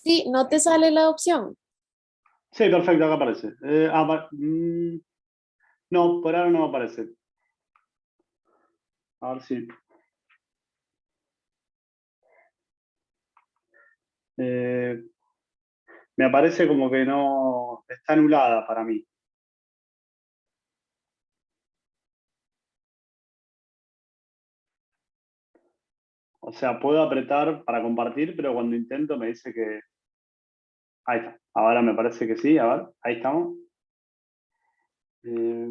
Sí, no te sale la opción. Sí, perfecto, acá aparece. No, por ahora no me aparece. A ver si. eh, Me aparece como que no. Está anulada para mí. O sea, puedo apretar para compartir, pero cuando intento me dice que. Ahí está. Ahora me parece que sí. A ver, ahí estamos. Eh,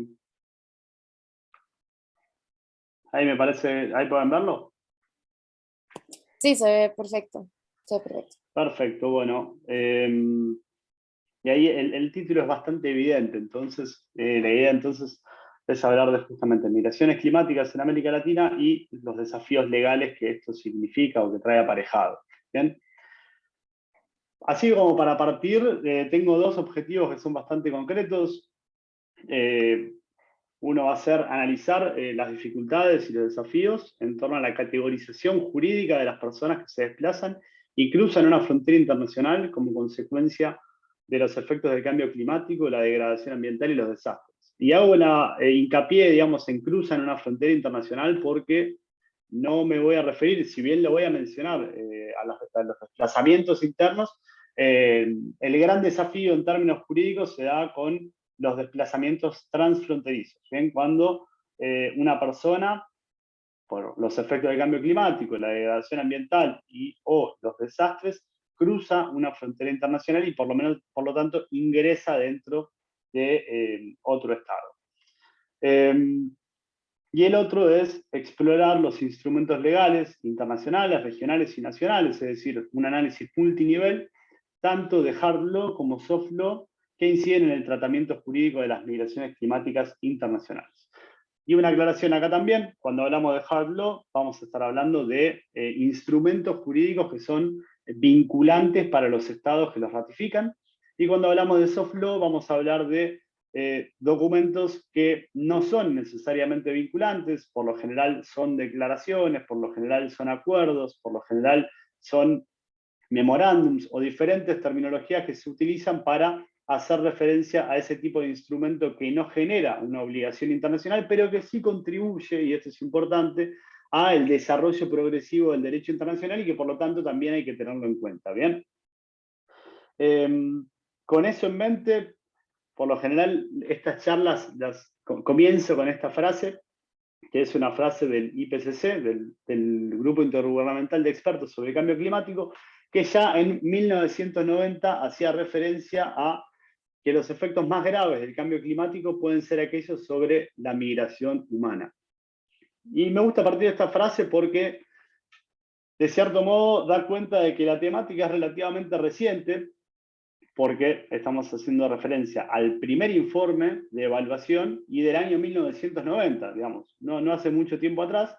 Ahí me parece. Ahí pueden verlo. Sí, se ve perfecto. Se ve perfecto. Perfecto, bueno. Y ahí el título es bastante evidente, entonces la idea entonces es hablar de justamente migraciones climáticas en América Latina y los desafíos legales que esto significa o que trae aparejado. ¿Bien? Así como para partir, tengo dos objetivos que son bastante concretos. Eh, Uno va a ser analizar las dificultades y los desafíos en torno a la categorización jurídica de las personas que se desplazan y cruzan una frontera internacional como consecuencia de los efectos del cambio climático, la degradación ambiental y los desastres. Y hago la hincapié, digamos, en cruzan una frontera internacional porque no me voy a referir, si bien lo voy a mencionar, a los desplazamientos internos. El gran desafío en términos jurídicos se da con los desplazamientos transfronterizos. ¿Bien? Cuando una persona, por los efectos del cambio climático, la degradación ambiental y o los desastres, cruza una frontera internacional y por lo tanto ingresa dentro de otro estado. Eh, y el otro es explorar los instrumentos legales internacionales, regionales y nacionales, es decir, un análisis multinivel, tanto de hard law como soft law, que inciden en el tratamiento jurídico de las migraciones climáticas internacionales. Y una aclaración acá también, cuando hablamos de hard law, vamos a estar hablando de instrumentos jurídicos que son vinculantes para los estados que los ratifican. Y cuando hablamos de soft law, vamos a hablar de documentos que no son necesariamente vinculantes, por lo general son declaraciones, por lo general son acuerdos, por lo general son memorándums o diferentes terminologías que se utilizan para hacer referencia a ese tipo de instrumento que no genera una obligación internacional, pero que sí contribuye, y esto es importante, al desarrollo progresivo del derecho internacional y que por lo tanto también hay que tenerlo en cuenta. ¿Bien? Eh, con eso en mente, por lo general, estas charlas las comienzo con esta frase, que es una frase del IPCC, del Grupo Intergubernamental de Expertos sobre el Cambio Climático, que ya en 1990 hacía referencia a que los efectos más graves del cambio climático pueden ser aquellos sobre la migración humana. Y me gusta partir de esta frase porque, de cierto modo, da cuenta de que la temática es relativamente reciente, porque estamos haciendo referencia al primer informe de evaluación y del año 1990, digamos, no hace mucho tiempo atrás.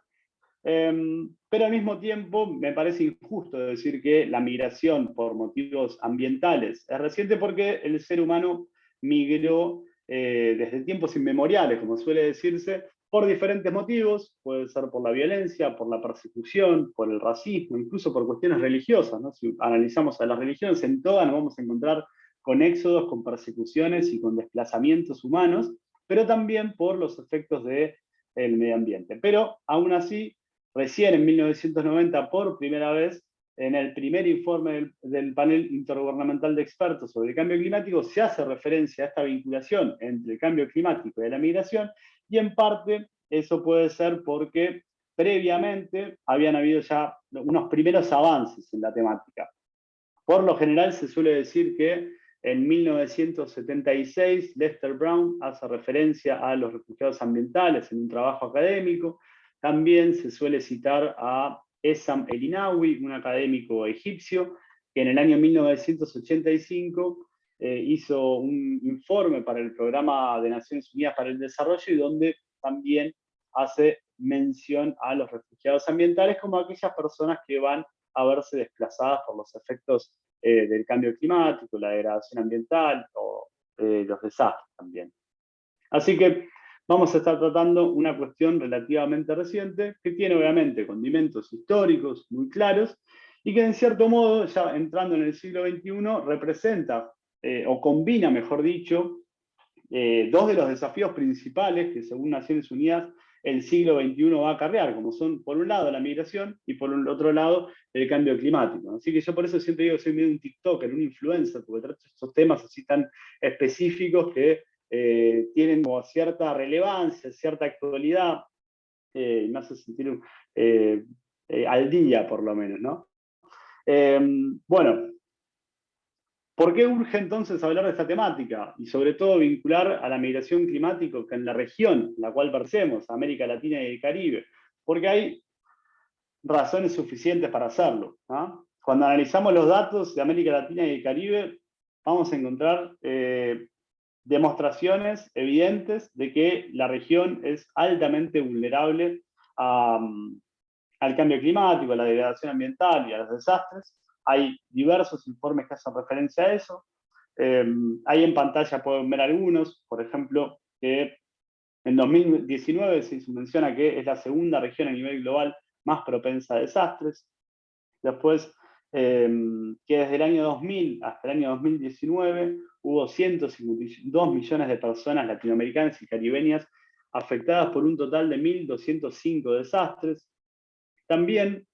Pero al mismo tiempo me parece injusto decir que la migración por motivos ambientales es reciente porque el ser humano migró desde tiempos inmemoriales, como suele decirse, por diferentes motivos. Puede ser por la violencia, por la persecución, por el racismo, incluso por cuestiones religiosas, ¿no? Si analizamos a las religiones, en todas nos vamos a encontrar con éxodos, con persecuciones y con desplazamientos humanos, pero también por los efectos del medio ambiente. Pero aún así, recién en 1990, por primera vez, en el primer informe del panel intergubernamental de expertos sobre el cambio climático, se hace referencia a esta vinculación entre el cambio climático y la migración, y en parte eso puede ser porque previamente habían habido ya unos primeros avances en la temática. Por lo general se suele decir que en 1976 Lester Brown hace referencia a los refugiados ambientales en un trabajo académico. También se suele citar a Essam El-Inawi, un académico egipcio, que en el año 1985 hizo un informe para el Programa de Naciones Unidas para el Desarrollo y donde también hace mención a los refugiados ambientales como aquellas personas que van a verse desplazadas por los efectos del cambio climático, la degradación ambiental o los desastres también. Así que vamos a estar tratando una cuestión relativamente reciente que tiene obviamente condimentos históricos muy claros y que en cierto modo, ya entrando en el siglo XXI, representa, o combina, mejor dicho, dos de los desafíos principales que, según Naciones Unidas, el siglo XXI va a acarrear, como son, por un lado, la migración y por el otro lado, el cambio climático. Así que yo por eso siempre digo que soy medio un TikToker, un influencer, porque trato estos temas así tan específicos que tienen como cierta relevancia, cierta actualidad, me hace sentir al día, por lo menos, ¿no? Bueno, ¿por qué urge entonces hablar de esta temática? Y sobre todo vincular a la migración climática que en la región en la cual pertenecemos, América Latina y el Caribe. Porque hay razones suficientes para hacerlo, ¿no? Cuando analizamos los datos de América Latina y el Caribe, vamos a encontrar demostraciones evidentes de que la región es altamente vulnerable al cambio climático, a la degradación ambiental y a los desastres. Hay diversos informes que hacen referencia a eso. Ahí en pantalla pueden ver algunos, por ejemplo, que en 2019 se menciona que es la segunda región a nivel global más propensa a desastres. Después, que desde el año 2000 hasta el año 2019 hubo 152 millones de personas latinoamericanas y caribeñas afectadas por un total de 1.205 desastres. También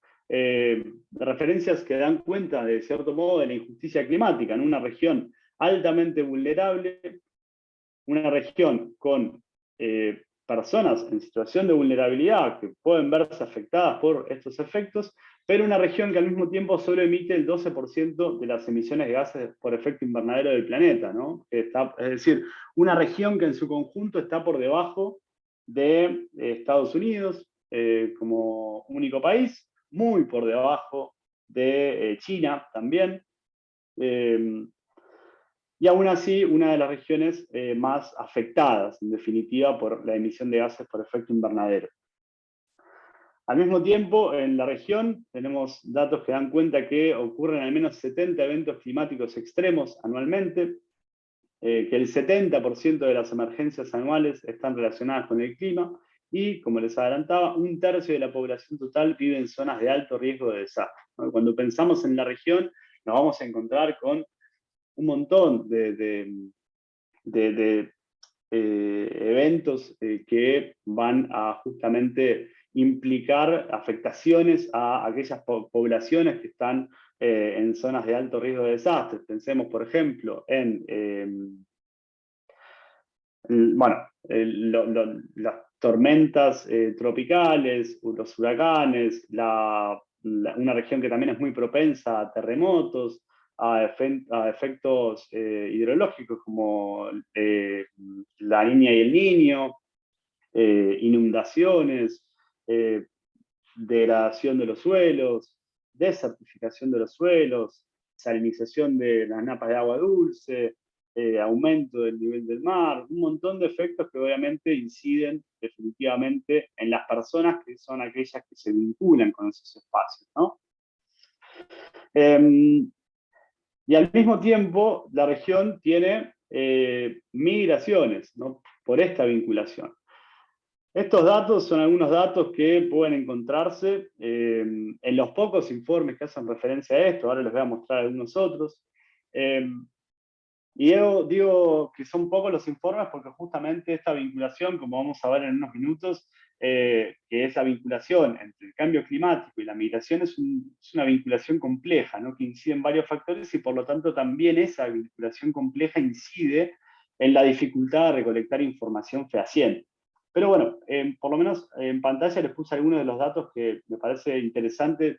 referencias que dan cuenta, de cierto modo, de la injusticia climática en una región altamente vulnerable, una región con personas en situación de vulnerabilidad que pueden verse afectadas por estos efectos, pero una región que al mismo tiempo solo emite el 12% de las emisiones de gases por efecto invernadero del planeta, ¿no? Es decir, una región que en su conjunto está por debajo de Estados Unidos como único país, muy por debajo de China también. Y aún así, una de las regiones más afectadas, en definitiva, por la emisión de gases por efecto invernadero. Al mismo tiempo, en la región tenemos datos que dan cuenta que ocurren al menos 70 eventos climáticos extremos anualmente, que el 70% de las emergencias anuales están relacionadas con el clima, y, como les adelantaba, un tercio de la población total vive en zonas de alto riesgo de desastre, ¿no? Cuando pensamos en la región, nos vamos a encontrar con un montón de eventos que van a justamente implicar afectaciones a aquellas poblaciones que están en zonas de alto riesgo de desastres. Pensemos, por ejemplo, en bueno, las tormentas tropicales, los huracanes, una región que también es muy propensa a terremotos, a efectos hidrológicos como la Niña y el Niño, inundaciones, degradación de los suelos, desertificación de los suelos, salinización de las napas de agua dulce, aumento del nivel del mar, un montón de efectos que obviamente inciden definitivamente en las personas que son aquellas que se vinculan con esos espacios, ¿no? Y al mismo tiempo, la región tiene migraciones, ¿no? Por esta vinculación. Estos datos son algunos datos que pueden encontrarse en los pocos informes que hacen referencia a esto. Ahora les voy a mostrar algunos otros. Y digo que son pocos los informes porque justamente esta vinculación, como vamos a ver en unos minutos, que es la vinculación entre el cambio climático y la migración, es una vinculación compleja, ¿no? Que incide en varios factores y por lo tanto también esa vinculación compleja incide en la dificultad de recolectar información fehaciente. Pero bueno, por lo menos en pantalla les puse algunos de los datos que me parece interesante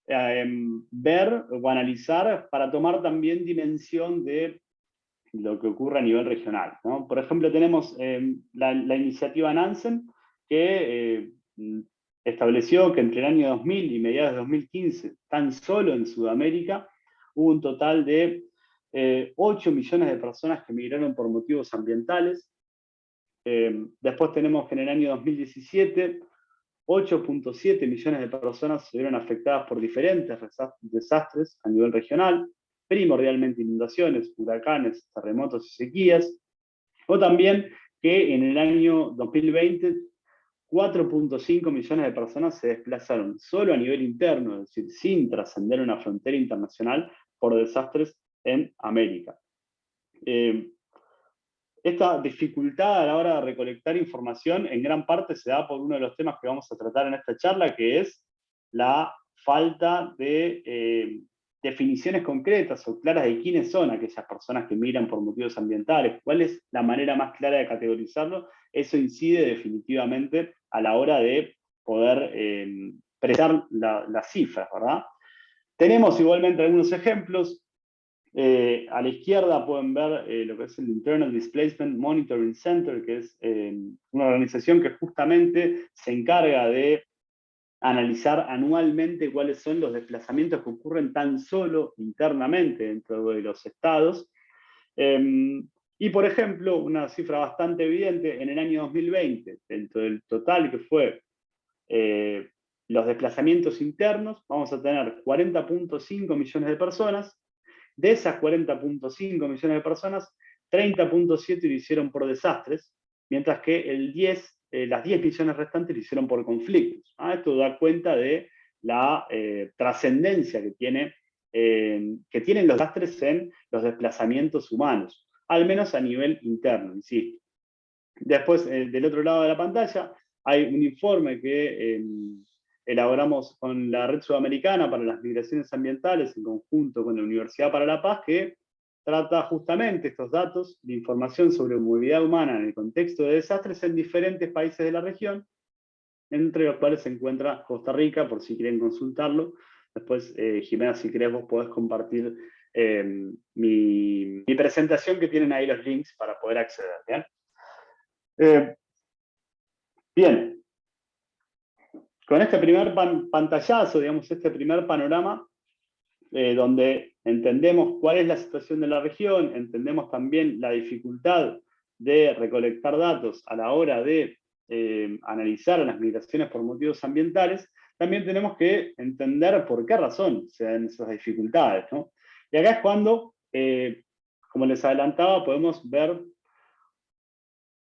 ver o analizar para tomar también dimensión de lo que ocurre a nivel regional, ¿no? Por ejemplo, tenemos la iniciativa Nansen, que estableció que entre el año 2000 y mediados de 2015, tan solo en Sudamérica, hubo un total de 8 millones de personas que migraron por motivos ambientales. Después tenemos que en el año 2017, 8.7 millones de personas se vieron afectadas por diferentes desastres a nivel regional, primordialmente inundaciones, huracanes, terremotos y sequías, o también que en el año 2020 4.5 millones de personas se desplazaron solo a nivel interno, es decir, sin trascender una frontera internacional por desastres en América. Esta dificultad a la hora de recolectar información en gran parte se da por uno de los temas que vamos a tratar en esta charla, que es la falta de definiciones concretas o claras de quiénes son aquellas personas que migran por motivos ambientales, cuál es la manera más clara de categorizarlo. Eso incide definitivamente a la hora de poder prestar las cifras, ¿verdad? Tenemos igualmente algunos ejemplos. A la izquierda pueden ver lo que es el Internal Displacement Monitoring Center, que es una organización que justamente se encarga de analizar anualmente cuáles son los desplazamientos que ocurren tan solo internamente dentro de los estados. Y, por ejemplo, una cifra bastante evidente, en el año 2020, dentro del total que fue los desplazamientos internos, vamos a tener 40.5 millones de personas. De esas 40.5 millones de personas, 30.7 lo hicieron por desastres, mientras que las 10 millones restantes lo hicieron por conflictos. Esto da cuenta de la trascendencia que tienen los desastres en los desplazamientos humanos, al menos a nivel interno, insisto. Después, del otro lado de la pantalla, hay un informe que elaboramos con la Red Sudamericana para las Migraciones Ambientales en conjunto con la Universidad para la Paz, que trata justamente estos datos de información sobre movilidad humana en el contexto de desastres en diferentes países de la región, entre los cuales se encuentra Costa Rica, por si quieren consultarlo. Después, Jimena, si querés, vos podés compartir mi presentación, que tienen ahí los links para poder acceder. ¿Bien? Bien. Con este primer pantallazo, digamos, este primer panorama, donde entendemos cuál es la situación de la región, entendemos también la dificultad de recolectar datos a la hora de analizar las migraciones por motivos ambientales, también tenemos que entender por qué razón se dan esas dificultades, ¿no? Y acá es cuando, como les adelantaba, podemos ver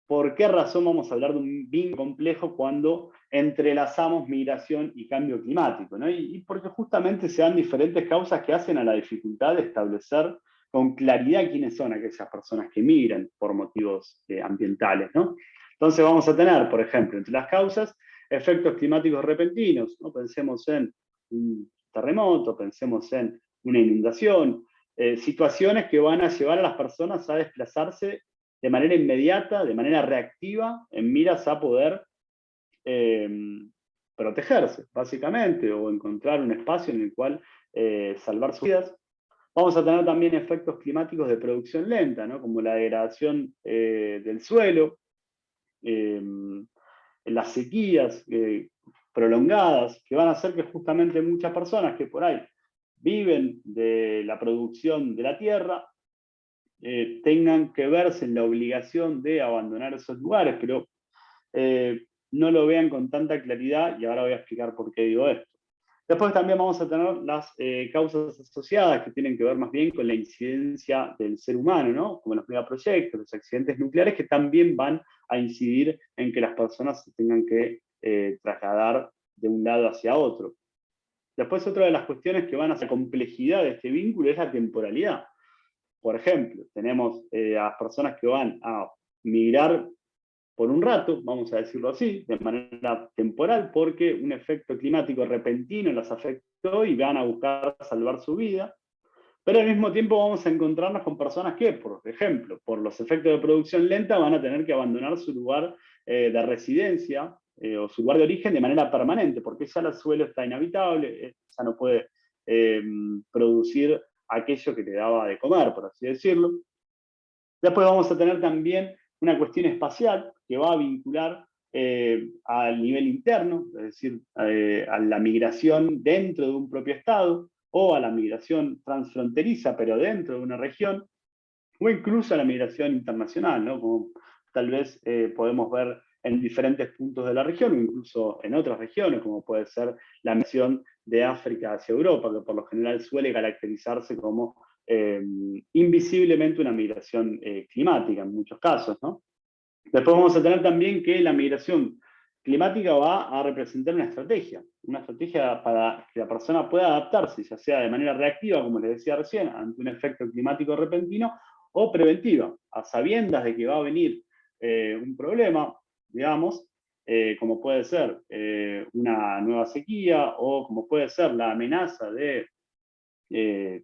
por qué razón vamos a hablar de un vínculo complejo cuando entrelazamos migración y cambio climático, ¿no? Y porque justamente se dan diferentes causas que hacen a la dificultad de establecer con claridad quiénes son aquellas personas que migran por motivos ambientales, ¿no? Entonces vamos a tener, por ejemplo, entre las causas, efectos climáticos repentinos, ¿no? Pensemos en un terremoto, pensemos en una inundación, situaciones que van a llevar a las personas a desplazarse de manera inmediata, de manera reactiva, en miras a poder protegerse, básicamente, o encontrar un espacio en el cual salvar sus vidas. Vamos a tener también efectos climáticos de producción lenta, ¿no? Como la degradación del suelo, las sequías prolongadas, que van a hacer que justamente muchas personas que por ahí viven de la producción de la tierra, tengan que verse en la obligación de abandonar esos lugares, pero no lo vean con tanta claridad, y ahora voy a explicar por qué digo esto. Después también vamos a tener las causas asociadas, que tienen que ver más bien con la incidencia del ser humano, ¿no? Como los megaproyectos, los accidentes nucleares, que también van a incidir en que las personas se tengan que trasladar de un lado hacia otro. Después, otra de las cuestiones que van a hacer complejidad de este vínculo es la temporalidad. Por ejemplo, tenemos a las personas que van a migrar por un rato, vamos a decirlo así, de manera temporal, porque un efecto climático repentino las afectó y van a buscar salvar su vida. Pero al mismo tiempo vamos a encontrarnos con personas que, por ejemplo, por los efectos de producción lenta, van a tener que abandonar su lugar de residencia o su lugar de origen de manera permanente, porque ya el suelo está inhabitable, ya no puede producir aquello que te daba de comer, por así decirlo. Después vamos a tener también una cuestión espacial que va a vincular al nivel interno, es decir, a la migración dentro de un propio estado, o a la migración transfronteriza, pero dentro de una región, o incluso a la migración internacional, ¿no? Como tal vez podemos ver en diferentes puntos de la región, o incluso en otras regiones, como puede ser la migración de África hacia Europa, que por lo general suele caracterizarse como invisiblemente una migración climática en muchos casos, ¿no? Después vamos a tener también que la migración climática va a representar una estrategia para que la persona pueda adaptarse, ya sea de manera reactiva, como les decía recién, ante un efecto climático repentino, o preventiva, a sabiendas de que va a venir un problema, digamos, como puede ser una nueva sequía, o como puede ser la amenaza de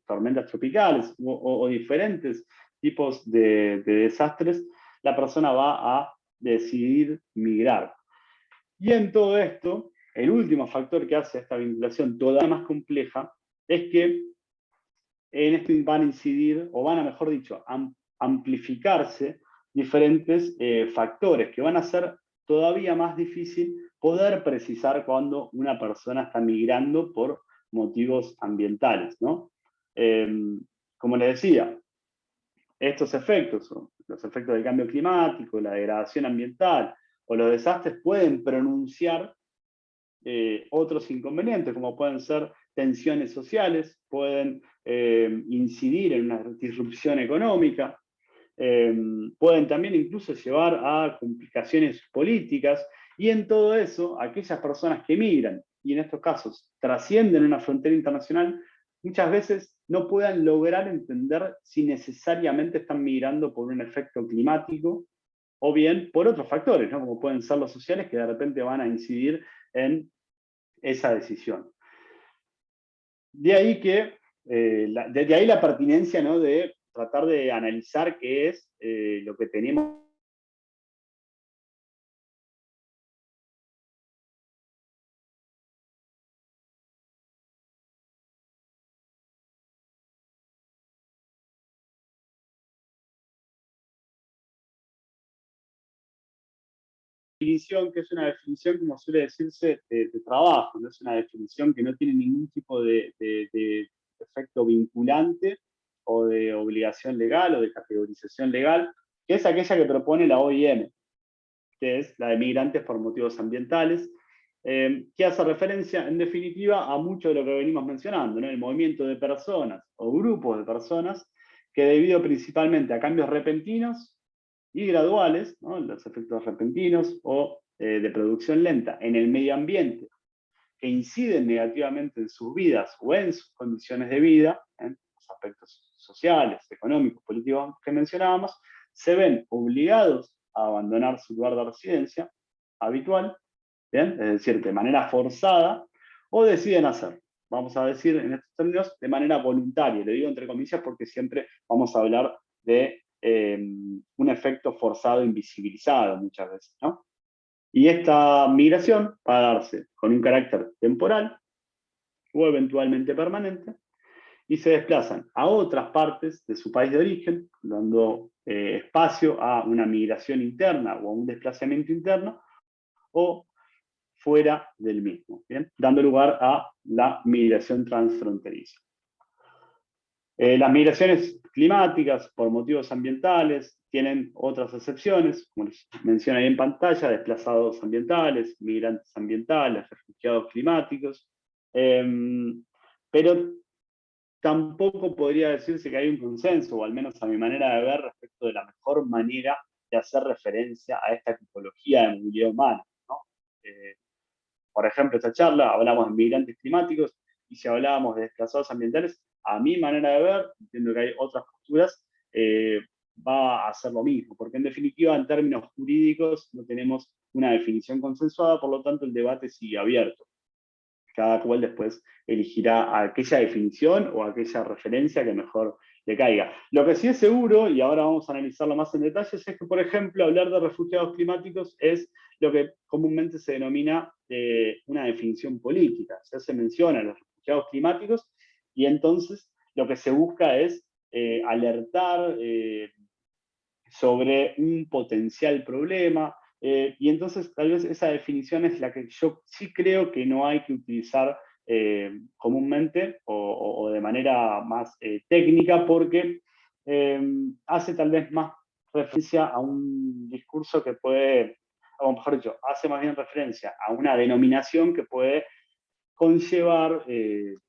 tormentas tropicales o diferentes tipos de desastres, la persona va a decidir migrar. Y en todo esto, el último factor que hace esta vinculación todavía más compleja es que en esto van a incidir, o van a, mejor dicho, amplificarse diferentes factores que van a hacer todavía más difícil poder precisar cuando una persona está migrando por motivos ambientales, ¿no? Como les decía, estos efectos, los efectos del cambio climático, la degradación ambiental o los desastres pueden pronunciar otros inconvenientes, como pueden ser tensiones sociales, pueden incidir en una disrupción económica, pueden también incluso llevar a complicaciones políticas, y en todo eso, aquellas personas que migran, y en estos casos trascienden una frontera internacional, muchas veces no puedan lograr entender si necesariamente están migrando por un efecto climático o bien por otros factores, ¿no? Como pueden ser los sociales, que de repente van a incidir en esa decisión. De ahí que, de ahí la pertinencia, ¿no?, de tratar de analizar qué es lo que tenemos definición, que es una definición, como suele decirse, de trabajo, no es una definición que no tiene ningún tipo de efecto vinculante o de obligación legal o de categorización legal, que es aquella que propone la OIM, que es la de migrantes por motivos ambientales, que hace referencia, en definitiva, a mucho de lo que venimos mencionando, ¿no? El movimiento de personas o grupos de personas que, debido principalmente a cambios repentinos y graduales, ¿no?, los efectos repentinos o de producción lenta en el medio ambiente, que inciden negativamente en sus vidas o en sus condiciones de vida, en los aspectos sociales, económicos, políticos que mencionábamos, se ven obligados a abandonar su lugar de residencia habitual, ¿bien?, es decir, de manera forzada, o deciden hacer, vamos a decir en estos términos, de manera voluntaria. Le digo entre comillas porque siempre vamos a hablar de un efecto forzado invisibilizado muchas veces, ¿no? Y esta migración va a darse con un carácter temporal o eventualmente permanente, y se desplazan a otras partes de su país de origen, dando espacio a una migración interna o a un desplazamiento interno, o fuera del mismo, ¿bien?, dando lugar a la migración transfronteriza. Las migraciones climáticas por motivos ambientales tienen otras excepciones, como les menciono ahí en pantalla: desplazados ambientales, migrantes ambientales, refugiados climáticos, pero tampoco podría decirse que hay un consenso, o al menos a mi manera de ver, respecto de la mejor manera de hacer referencia a esta tipología de movilidad humana, ¿no? Eh, por ejemplo, esta charla hablamos de migrantes climáticos, y si hablábamos de desplazados ambientales, a mi manera de ver, entiendo que hay otras posturas, va a ser lo mismo, porque en definitiva, en términos jurídicos, no tenemos una definición consensuada, por lo tanto el debate sigue abierto. Cada cual después elegirá aquella definición o aquella referencia que mejor le caiga. Lo que sí es seguro, y ahora vamos a analizarlo más en detalle, es que, por ejemplo, hablar de refugiados climáticos es lo que comúnmente se denomina una definición política. Ya se menciona los refugiados climáticos, y entonces lo que se busca es alertar sobre un potencial problema, y entonces tal vez esa definición es la que yo sí creo que no hay que utilizar comúnmente o de manera más técnica, porque hace tal vez más referencia a un discurso que puede, o mejor dicho, hace más bien referencia a una denominación que puede conllevar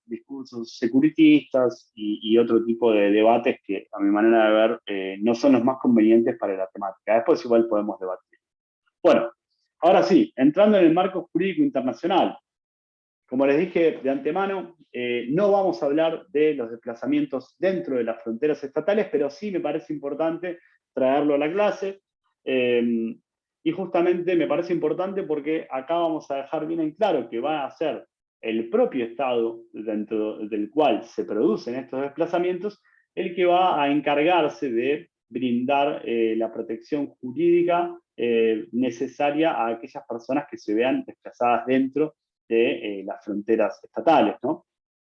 discursos securitistas y otro tipo de debates que, a mi manera de ver, no son los más convenientes para la temática. Después igual podemos debatir. Bueno, Ahora sí, entrando en el marco jurídico internacional. Como les dije de antemano, no vamos a hablar de los desplazamientos dentro de las fronteras estatales, pero sí me parece importante traerlo a la clase. Y justamente me parece importante porque acá vamos a dejar bien en claro que va a ser el propio Estado dentro del cual se producen estos desplazamientos el que va a encargarse de brindar la protección jurídica necesaria a aquellas personas que se vean desplazadas dentro de las fronteras estatales, ¿no?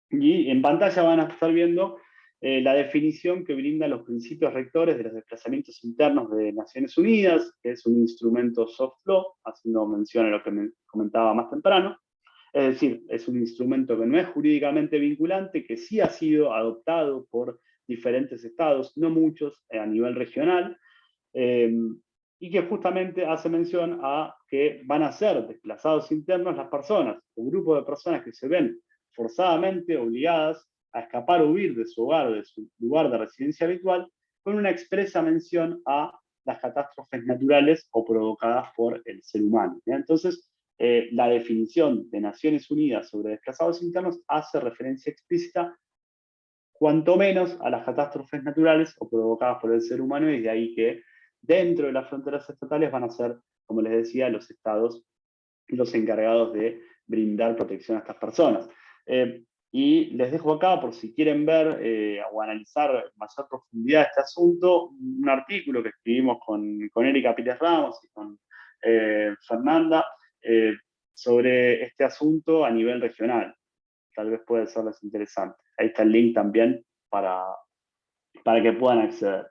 Y en pantalla van a estar viendo la definición que brinda los principios rectores de los desplazamientos internos de Naciones Unidas, que es un instrumento soft law, haciendo mención a lo que me comentaba más temprano. Es decir, es un instrumento que no es jurídicamente vinculante, que sí ha sido adoptado por diferentes estados, no muchos, a nivel regional, eh, y que justamente hace mención a que van a ser desplazados internos las personas, o grupos de personas que se ven forzadamente obligadas a escapar o huir de su hogar, de su lugar de residencia habitual, con una expresa mención a las catástrofes naturales o provocadas por el ser humano. ¿Ya? Entonces, la definición de Naciones Unidas sobre desplazados internos hace referencia explícita cuanto menos a las catástrofes naturales o provocadas por el ser humano, y de ahí que dentro de las fronteras estatales van a ser, como les decía, los estados los encargados de brindar protección a estas personas. Y les dejo acá, por si quieren ver o analizar en mayor profundidad este asunto, un artículo que escribimos con Erika Pérez Ramos y con Fernanda eh, sobre este asunto a nivel regional. Tal vez puede serles interesante. Ahí está el link también para que puedan acceder.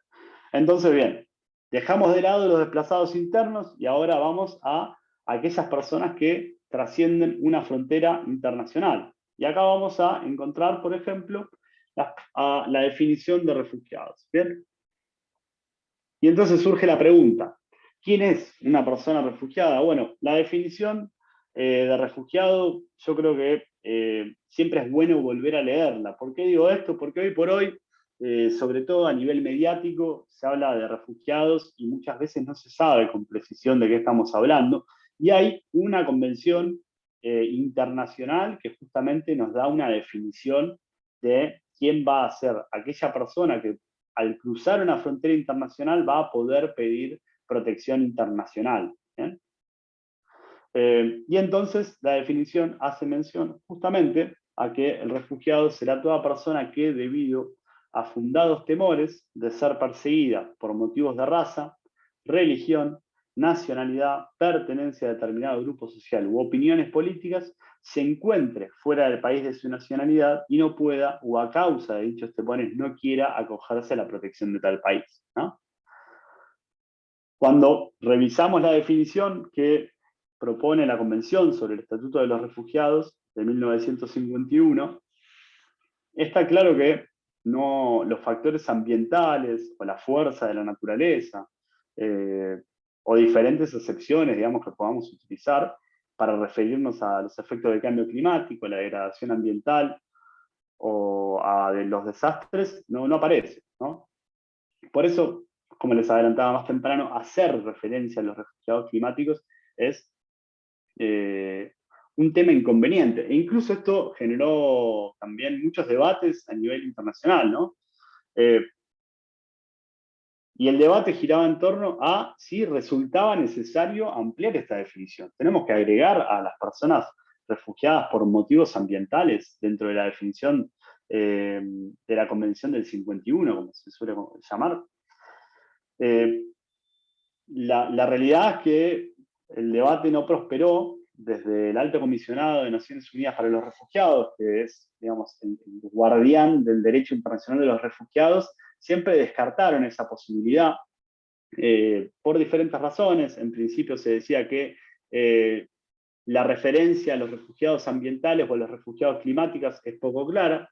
Entonces, bien, dejamos de lado los desplazados internos y ahora vamos a aquellas personas que trascienden una frontera internacional. Y acá vamos a encontrar, por ejemplo, la definición de refugiados. ¿Bien? Y entonces surge la pregunta, ¿quién es una persona refugiada? Bueno, la definición de refugiado yo creo que siempre es bueno volver a leerla. ¿Por qué digo esto? Porque hoy por hoy, sobre todo a nivel mediático, se habla de refugiados y muchas veces no se sabe con precisión de qué estamos hablando. Y hay una convención internacional que justamente nos da una definición de quién va a ser aquella persona que al cruzar una frontera internacional va a poder pedir protección internacional. Y entonces la definición hace mención justamente a que el refugiado será toda persona que, debido a fundados temores de ser perseguida por motivos de raza, religión, nacionalidad, pertenencia a determinado grupo social u opiniones políticas, se encuentre fuera del país de su nacionalidad y no pueda, o a causa de dichos temores, no quiera acogerse a la protección de tal país, ¿no? Cuando revisamos la definición que propone la Convención sobre el Estatuto de los Refugiados de 1951, está claro que no, los factores ambientales o la fuerza de la naturaleza o diferentes excepciones, digamos, que podamos utilizar para referirnos a los efectos del cambio climático, la degradación ambiental o a de los desastres, no aparece, ¿no? Por eso, como les adelantaba más temprano, hacer referencia a los refugiados climáticos es un tema inconveniente. E incluso esto generó también muchos debates a nivel internacional, ¿no? Eh, y el debate giraba en torno a si resultaba necesario ampliar esta definición. Tenemos que agregar a las personas refugiadas por motivos ambientales dentro de la definición de la Convención del 51, como se suele llamar. La realidad es que el debate no prosperó desde el Alto Comisionado de Naciones Unidas para los Refugiados, que es, digamos, el guardián del derecho internacional de los refugiados, siempre descartaron esa posibilidad por diferentes razones. En principio se decía que la referencia a los refugiados ambientales o a los refugiados climáticos es poco clara,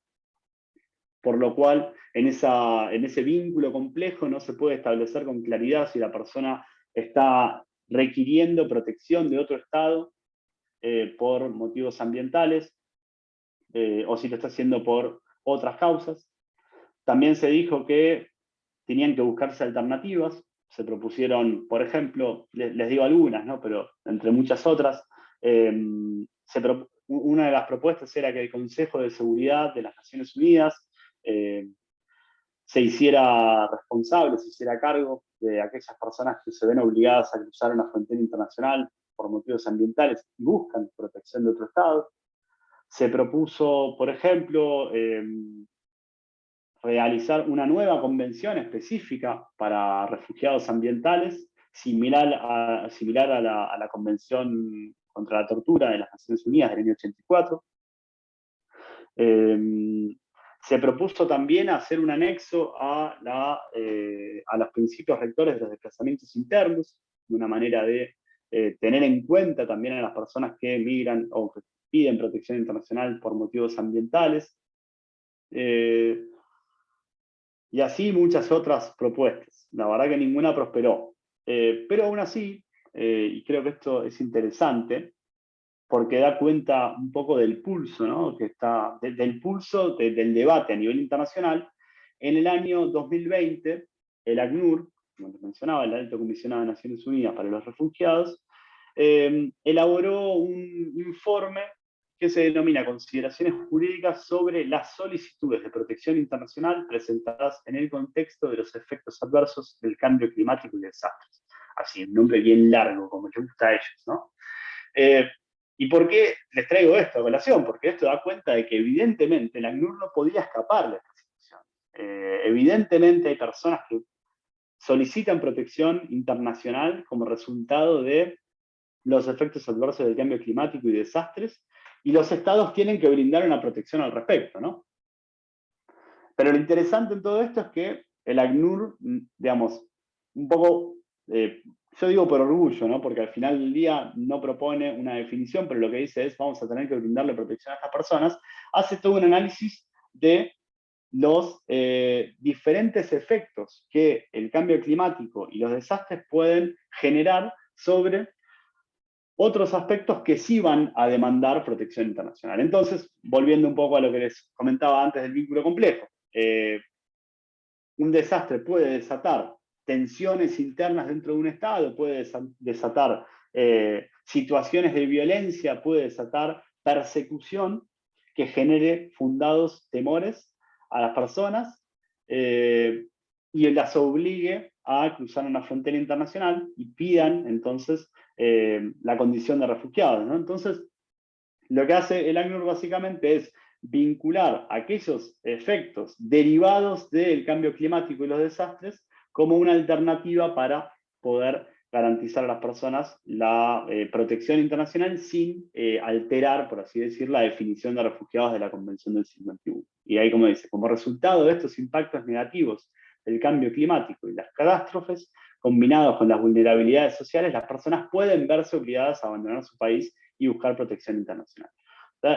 por lo cual en ese vínculo complejo no se puede establecer con claridad si la persona está requiriendo protección de otro Estado por motivos ambientales o si lo está haciendo por otras causas. También se dijo que tenían que buscarse alternativas se propusieron, por ejemplo, les digo algunas, ¿no? Pero entre muchas otras, una de las propuestas era que el Consejo de Seguridad de las Naciones Unidas se hiciera responsable, se hiciera cargo de aquellas personas que se ven obligadas a cruzar una frontera internacional por motivos ambientales y buscan protección de otro Estado. Se propuso, por ejemplo, realizar una nueva convención específica para refugiados ambientales, similar a la Convención contra la Tortura de las Naciones Unidas del año 84. Se propuso también hacer un anexo a los principios rectores de los desplazamientos internos, una manera de tener en cuenta también a las personas que migran o que piden protección internacional por motivos ambientales. Y así muchas otras propuestas. La verdad que ninguna prosperó. Pero aún así, y creo que esto es interesante, porque da cuenta un poco del pulso, ¿no? Del pulso del debate a nivel internacional. En el año 2020, el ACNUR, como les mencionaba, el Alto Comisionado de Naciones Unidas para los Refugiados, elaboró un informe que se denomina Consideraciones Jurídicas sobre las solicitudes de protección internacional presentadas en el contexto de los efectos adversos del cambio climático y desastres. Así, un nombre bien largo, como les gusta a ellos, ¿no? ¿Y por qué les traigo esto a colación? Porque esto da cuenta de que evidentemente el ACNUR no podía escapar de esta situación. Evidentemente hay personas que solicitan protección internacional como resultado de los efectos adversos del cambio climático y desastres, y los estados tienen que brindar una protección al respecto, ¿no? Pero lo interesante en todo esto es que el ACNUR, digamos, un poco, yo digo por orgullo, ¿no? Porque al final del día no propone una definición, pero lo que dice es vamos a tener que brindarle protección a estas personas, hace todo un análisis de los diferentes efectos que el cambio climático y los desastres pueden generar sobre otros aspectos que sí van a demandar protección internacional. Entonces, volviendo un poco a lo que les comentaba antes del vínculo complejo, un desastre puede desatar tensiones internas dentro de un Estado, puede desatar situaciones de violencia, puede desatar persecución que genere fundados temores a las personas y las obligue a cruzar una frontera internacional y pidan entonces la condición de refugiados, ¿no? Entonces, lo que hace el ACNUR básicamente es vincular aquellos efectos derivados del cambio climático y los desastres como una alternativa para poder garantizar a las personas la protección internacional sin alterar, por así decir, la definición de refugiados de la Convención del 51. Y ahí, como dice, como resultado de estos impactos negativos del cambio climático y las catástrofes, combinados con las vulnerabilidades sociales, las personas pueden verse obligadas a abandonar su país y buscar protección internacional.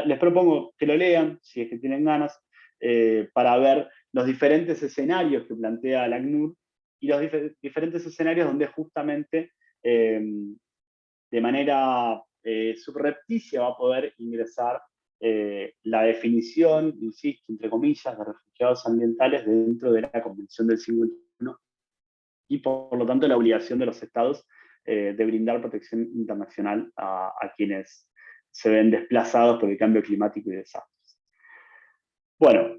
Les propongo que lo lean, si es que tienen ganas, para ver los diferentes escenarios que plantea la ACNUR y los diferentes escenarios donde justamente de manera subrepticia va a poder ingresar la definición, insisto, entre comillas, de refugiados ambientales dentro de la Convención del 51 y por lo tanto la obligación de los estados de brindar protección internacional a quienes se ven desplazados por el cambio climático y desastres. Bueno,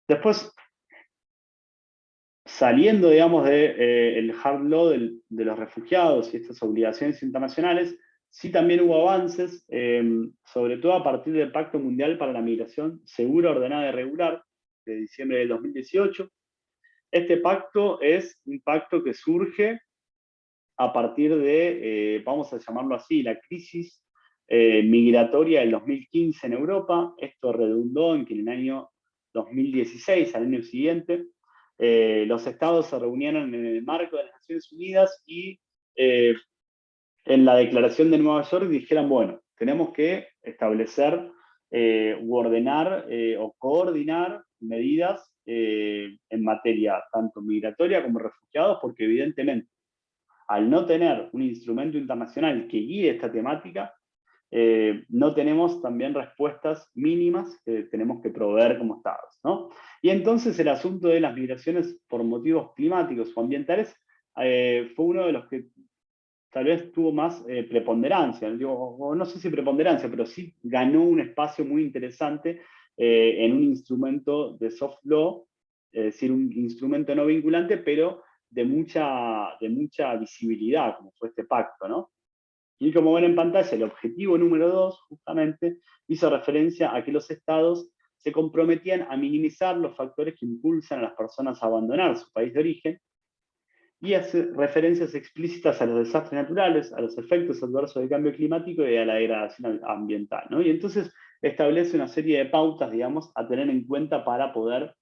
después, saliendo, digamos, del hard law de los refugiados y estas obligaciones internacionales, sí también hubo avances, sobre todo a partir del Pacto Mundial para la Migración Segura, Ordenada y Regular, de diciembre del 2018. Este pacto es un pacto que surge a partir de, vamos a llamarlo así, la crisis migratoria del 2015 en Europa. Esto redundó en que en el año 2016, al año siguiente, los estados se reunieron en el marco de las Naciones Unidas y en la Declaración de Nueva York dijeron, bueno, tenemos que establecer u ordenar o coordinar medidas en materia tanto migratoria como refugiados, porque evidentemente al no tener un instrumento internacional que guíe esta temática, no tenemos también respuestas mínimas que tenemos que proveer como estados, ¿no? Y entonces el asunto de las migraciones por motivos climáticos o ambientales fue uno de los que tal vez tuvo más preponderancia, digo, o no sé si preponderancia, pero sí ganó un espacio muy interesante en un instrumento de soft law, es decir, un instrumento no vinculante, pero de mucha visibilidad, como fue este pacto, ¿no? Y como ven en pantalla, el objetivo número 2, justamente, hizo referencia a que los estados se comprometían a minimizar los factores que impulsan a las personas a abandonar su país de origen y hace referencias explícitas a los desastres naturales, a los efectos adversos del cambio climático y a la degradación ambiental, ¿no? Y entonces establece una serie de pautas, digamos, a tener en cuenta para poder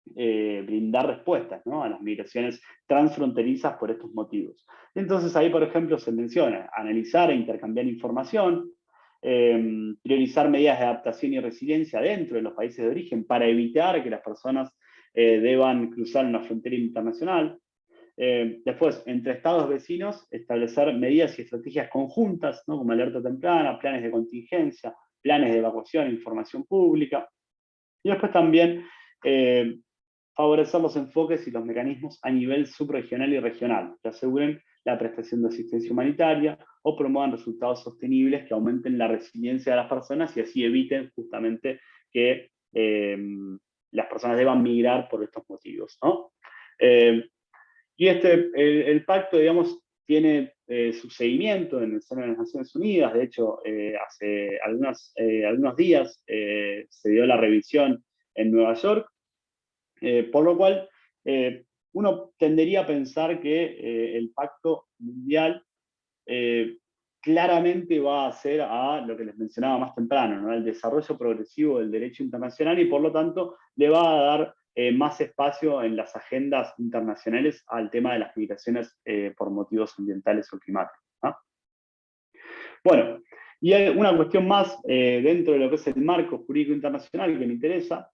brindar respuestas, ¿no?, a las migraciones transfronterizas por estos motivos. Entonces ahí, por ejemplo, se menciona analizar e intercambiar información, priorizar medidas de adaptación y resiliencia dentro de los países de origen para evitar que las personas deban cruzar una frontera internacional. Después, entre estados vecinos, establecer medidas y estrategias conjuntas, ¿no?, como alerta temprana, planes de contingencia, planes de evacuación, información pública. Y después también favorecer los enfoques y los mecanismos a nivel subregional y regional, que aseguren la prestación de asistencia humanitaria o promuevan resultados sostenibles que aumenten la resiliencia de las personas y así eviten justamente que las personas deban migrar por estos motivos, ¿no? Y el pacto, digamos, tiene su seguimiento en el seno de las Naciones Unidas. De hecho, hace algunos días se dio la revisión en Nueva York, por lo cual uno tendería a pensar que el pacto mundial eh, claramente va a hacer a lo que les mencionaba más temprano, ¿no?, el desarrollo progresivo del derecho internacional y por lo tanto le va a dar más espacio en las agendas internacionales al tema de las migraciones por motivos ambientales o climáticos, ¿no? Bueno, y hay una cuestión más dentro de lo que es el marco jurídico internacional que me interesa,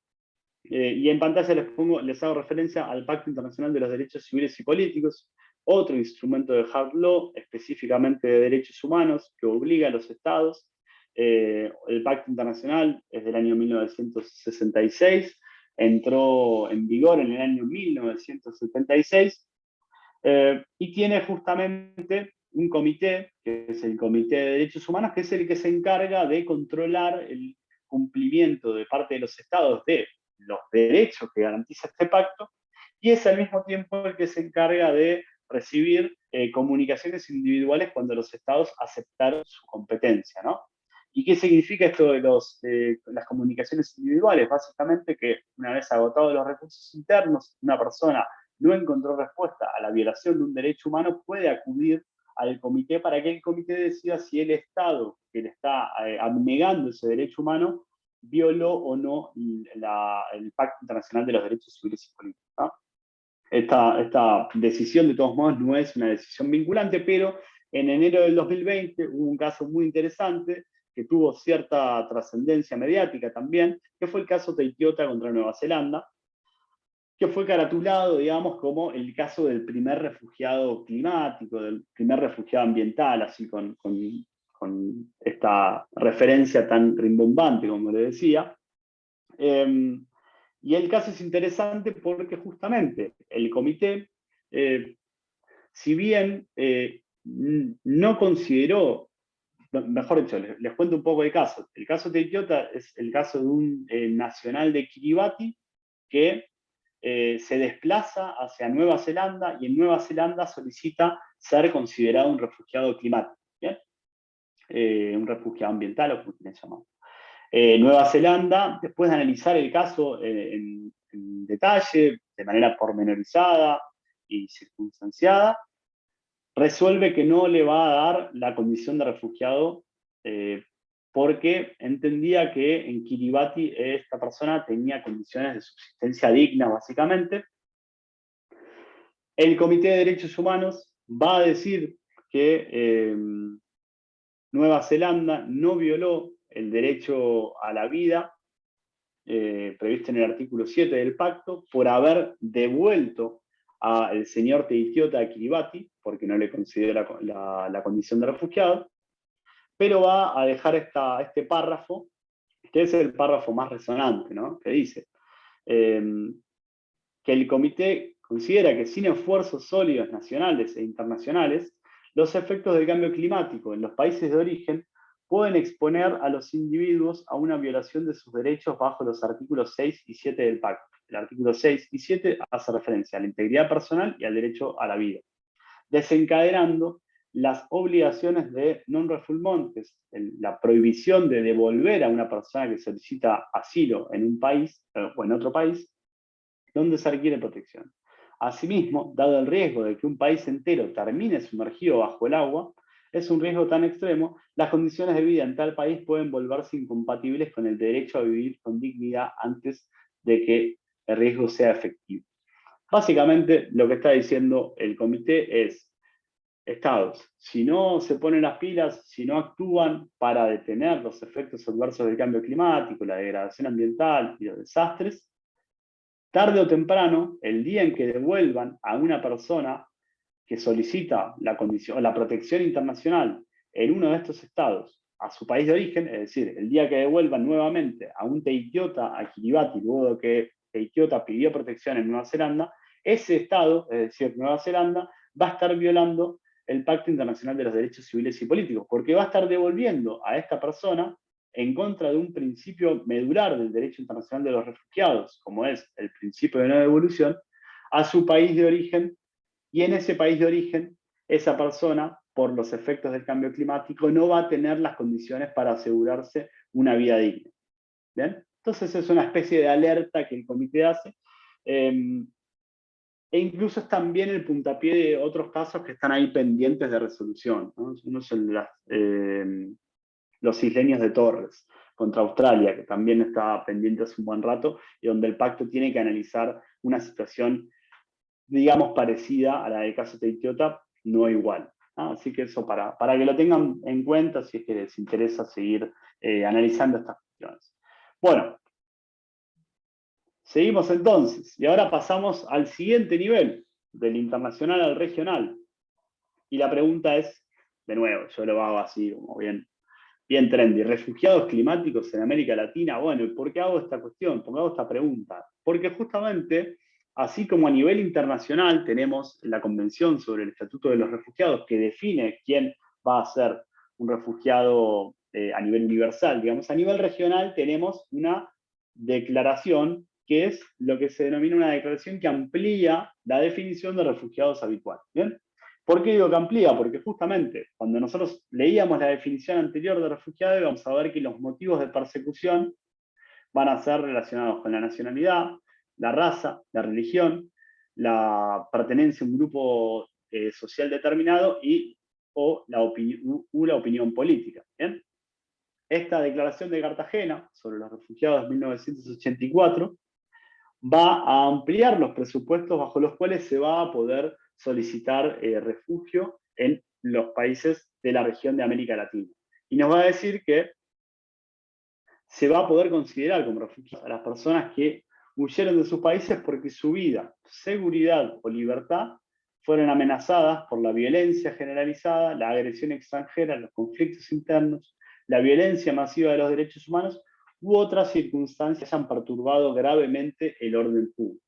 y en pantalla les hago referencia al Pacto Internacional de los Derechos Civiles y Políticos, otro instrumento de hard law, específicamente de derechos humanos, que obliga a los estados. El Pacto Internacional es del año 1966, entró en vigor en el año 1976, y tiene justamente un comité, que es el Comité de Derechos Humanos, que es el que se encarga de controlar el cumplimiento de parte de los estados de los derechos que garantiza este pacto, y es al mismo tiempo el que se encarga de recibir comunicaciones individuales cuando los estados aceptaron su competencia, ¿no? ¿Y qué significa esto de las comunicaciones individuales? Básicamente que una vez agotados los recursos internos, una persona no encontró respuesta a la violación de un derecho humano, puede acudir al comité para que el comité decida si el Estado que le está abnegando ese derecho humano violó o no el Pacto Internacional de los Derechos Civiles y Políticos, ¿no? Esta decisión, de todos modos, no es una decisión vinculante, pero en enero del 2020 hubo un caso muy interesante que tuvo cierta trascendencia mediática también, que fue el caso Teitiota contra Nueva Zelanda, que fue caratulado, digamos, como el caso del primer refugiado climático, del primer refugiado ambiental, así con esta referencia tan rimbombante, como le decía. Y el caso es interesante porque justamente el comité, si bien no consideró, mejor dicho, les cuento un poco el caso. El caso de Teitiota es el caso de un nacional de Kiribati que se desplaza hacia Nueva Zelanda y en Nueva Zelanda solicita ser considerado un refugiado climático, ¿bien? Un refugiado ambiental o como quieran llamarlo. Nueva Zelanda, después de analizar el caso en detalle, de manera pormenorizada y circunstanciada, resuelve que no le va a dar la condición de refugiado porque entendía que en Kiribati esta persona tenía condiciones de subsistencia dignas, básicamente. El Comité de Derechos Humanos va a decir que Nueva Zelanda no violó el derecho a la vida previsto en el artículo 7 del pacto por haber devuelto al señor Teitiota a Kiribati, porque no le considera la condición de refugiado, pero va a dejar este párrafo, que es el párrafo más resonante, ¿no? Que dice que el comité considera que sin esfuerzos sólidos nacionales e internacionales, los efectos del cambio climático en los países de origen pueden exponer a los individuos a una violación de sus derechos bajo los artículos 6 y 7 del pacto. El artículo 6 y 7 hace referencia a la integridad personal y al derecho a la vida, desencadenando las obligaciones de non-refoulement, que es la prohibición de devolver a una persona que solicita asilo en un país o en otro país donde se requiere protección. Asimismo, dado el riesgo de que un país entero termine sumergido bajo el agua, es un riesgo tan extremo, las condiciones de vida en tal país pueden volverse incompatibles con el derecho a vivir con dignidad antes de que el riesgo sea efectivo. Básicamente, lo que está diciendo el comité es: Estados, si no se ponen las pilas, si no actúan para detener los efectos adversos del cambio climático, la degradación ambiental y los desastres, tarde o temprano, el día en que devuelvan a una persona que solicita la condición, la protección internacional en uno de estos estados a su país de origen, es decir, el día que devuelvan nuevamente a un Teikiota a Kiribati, luego de que Teikiota pidió protección en Nueva Zelanda, ese estado, es decir, Nueva Zelanda, va a estar violando el Pacto Internacional de los Derechos Civiles y Políticos, porque va a estar devolviendo a esta persona en contra de un principio medular del derecho internacional de los refugiados, como es el principio de no devolución, a su país de origen, y en ese país de origen, esa persona, por los efectos del cambio climático, no va a tener las condiciones para asegurarse una vida digna. ¿Bien? Entonces es una especie de alerta que el comité hace, e incluso es también el puntapié de otros casos que están ahí pendientes de resolución, ¿no? Uno es los isleños de Torres contra Australia, que también está pendiente hace un buen rato, y donde el pacto tiene que analizar una situación, digamos, parecida a la del caso Teikiota, no igual. ¿No? Así que eso para que lo tengan en cuenta si es que les interesa seguir analizando estas cuestiones. Bueno, seguimos entonces, y ahora pasamos al siguiente nivel, del internacional al regional. Y la pregunta es, de nuevo, yo lo hago así, como bien trendy, refugiados climáticos en América Latina. Bueno, ¿y por qué hago esta cuestión? ¿Por qué hago esta pregunta? Porque justamente, así como a nivel internacional tenemos la Convención sobre el Estatuto de los Refugiados, que define quién va a ser un refugiado a nivel universal, digamos, a nivel regional tenemos una declaración que es lo que se denomina una declaración que amplía la definición de refugiados habitual. ¿Bien? ¿Por qué digo que amplía? Porque justamente cuando nosotros leíamos la definición anterior de refugiado íbamos a ver que los motivos de persecución van a ser relacionados con la nacionalidad, la raza, la religión, la pertenencia a un grupo social determinado o la opinión política. ¿Bien? Esta declaración de Cartagena sobre los refugiados de 1984 va a ampliar los presupuestos bajo los cuales se va a poder solicitar refugio en los países de la región de América Latina. Y nos va a decir que se va a poder considerar como refugiados a las personas que huyeron de sus países porque su vida, seguridad o libertad fueron amenazadas por la violencia generalizada, la agresión extranjera, los conflictos internos, la violencia masiva de los derechos humanos u otras circunstancias han perturbado gravemente el orden público.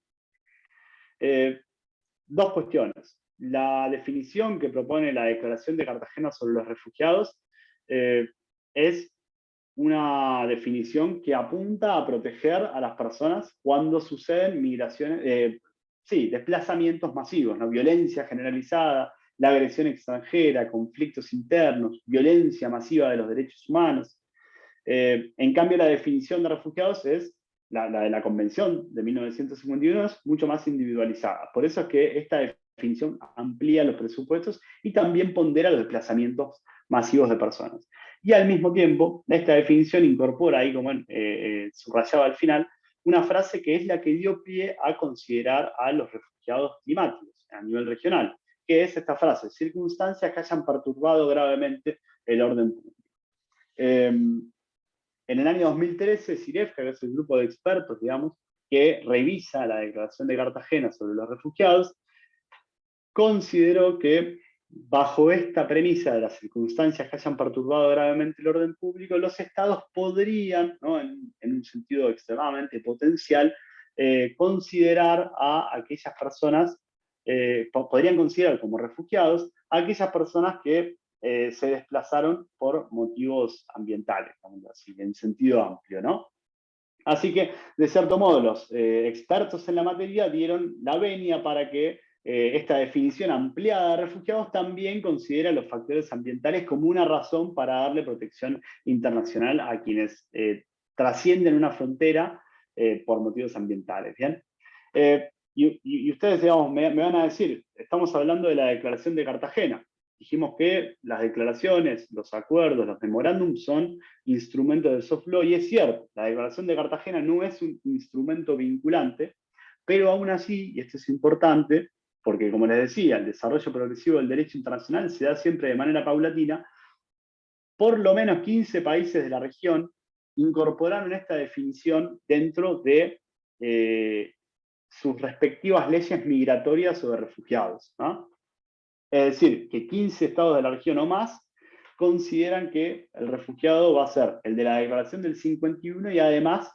Dos cuestiones. La definición que propone la Declaración de Cartagena sobre los refugiados es una definición que apunta a proteger a las personas cuando suceden migraciones, desplazamientos masivos, ¿no? Violencia generalizada, la agresión extranjera, conflictos internos, violencia masiva de los derechos humanos. En cambio, la definición de refugiados es la de la Convención de 1951, es mucho más individualizada. Por eso es que esta definición amplía los presupuestos y también pondera los desplazamientos masivos de personas. Y al mismo tiempo, esta definición incorpora ahí, como subrayaba al final, una frase que es la que dio pie a considerar a los refugiados climáticos a nivel regional, que es esta frase: circunstancias que hayan perturbado gravemente el orden público. En el año 2013, CIREF, que es el grupo de expertos, digamos, que revisa la Declaración de Cartagena sobre los refugiados, consideró que bajo esta premisa de las circunstancias que hayan perturbado gravemente el orden público, los estados podrían, ¿no?, en un sentido extremadamente potencial, considerar a aquellas personas, podrían considerar como refugiados a aquellas personas que se desplazaron por motivos ambientales, así, en sentido amplio, ¿no? Así que, de cierto modo, los expertos en la materia dieron la venia para que esta definición ampliada de refugiados también considera los factores ambientales como una razón para darle protección internacional a quienes trascienden una frontera por motivos ambientales. ¿Bien? Y ustedes, digamos, me van a decir, estamos hablando de la Declaración de Cartagena. Dijimos que las declaraciones, los acuerdos, los memorándums son instrumentos del soft law, y es cierto, la Declaración de Cartagena no es un instrumento vinculante, pero aún así, y esto es importante, porque como les decía, el desarrollo progresivo del derecho internacional se da siempre de manera paulatina, por lo menos 15 países de la región incorporaron esta definición dentro de sus respectivas leyes migratorias o de refugiados, ¿no? Es decir, que 15 estados de la región o más consideran que el refugiado va a ser el de la Declaración del 51 y además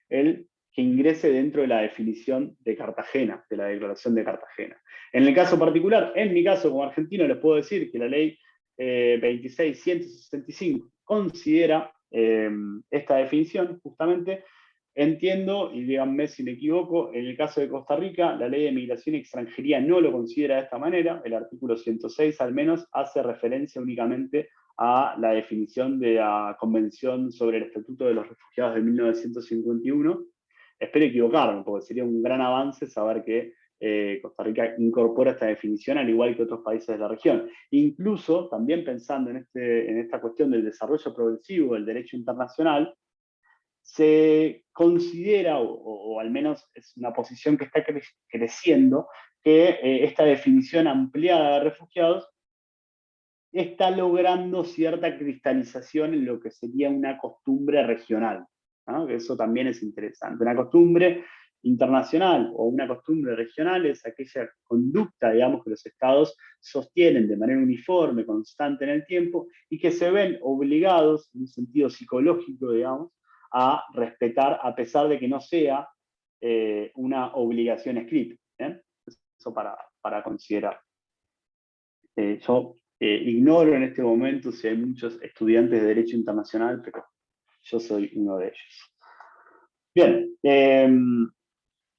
el que ingrese dentro de la definición de Cartagena, de la Declaración de Cartagena. En el caso particular, en mi caso como argentino, les puedo decir que la ley 26.165 considera esta definición justamente. Entiendo, y díganme si me equivoco, en el caso de Costa Rica, la ley de migración y extranjería no lo considera de esta manera. El artículo 106 al menos hace referencia únicamente a la definición de la Convención sobre el Estatuto de los Refugiados de 1951. Espero equivocarme, porque sería un gran avance saber que Costa Rica incorpora esta definición, al igual que otros países de la región. Incluso, también pensando en esta cuestión del desarrollo progresivo del derecho internacional, se considera, o al menos es una posición que está creciendo, que esta definición ampliada de refugiados está logrando cierta cristalización en lo que sería una costumbre regional, ¿no? Que eso también es interesante. Una costumbre internacional o una costumbre regional es aquella conducta, digamos, que los estados sostienen de manera uniforme, constante en el tiempo, y que se ven obligados, en un sentido psicológico, digamos, a respetar, a pesar de que no sea una obligación escrita. ¿Eh? Eso para considerar. Yo ignoro en este momento si hay muchos estudiantes de Derecho Internacional, pero yo soy uno de ellos. Bien,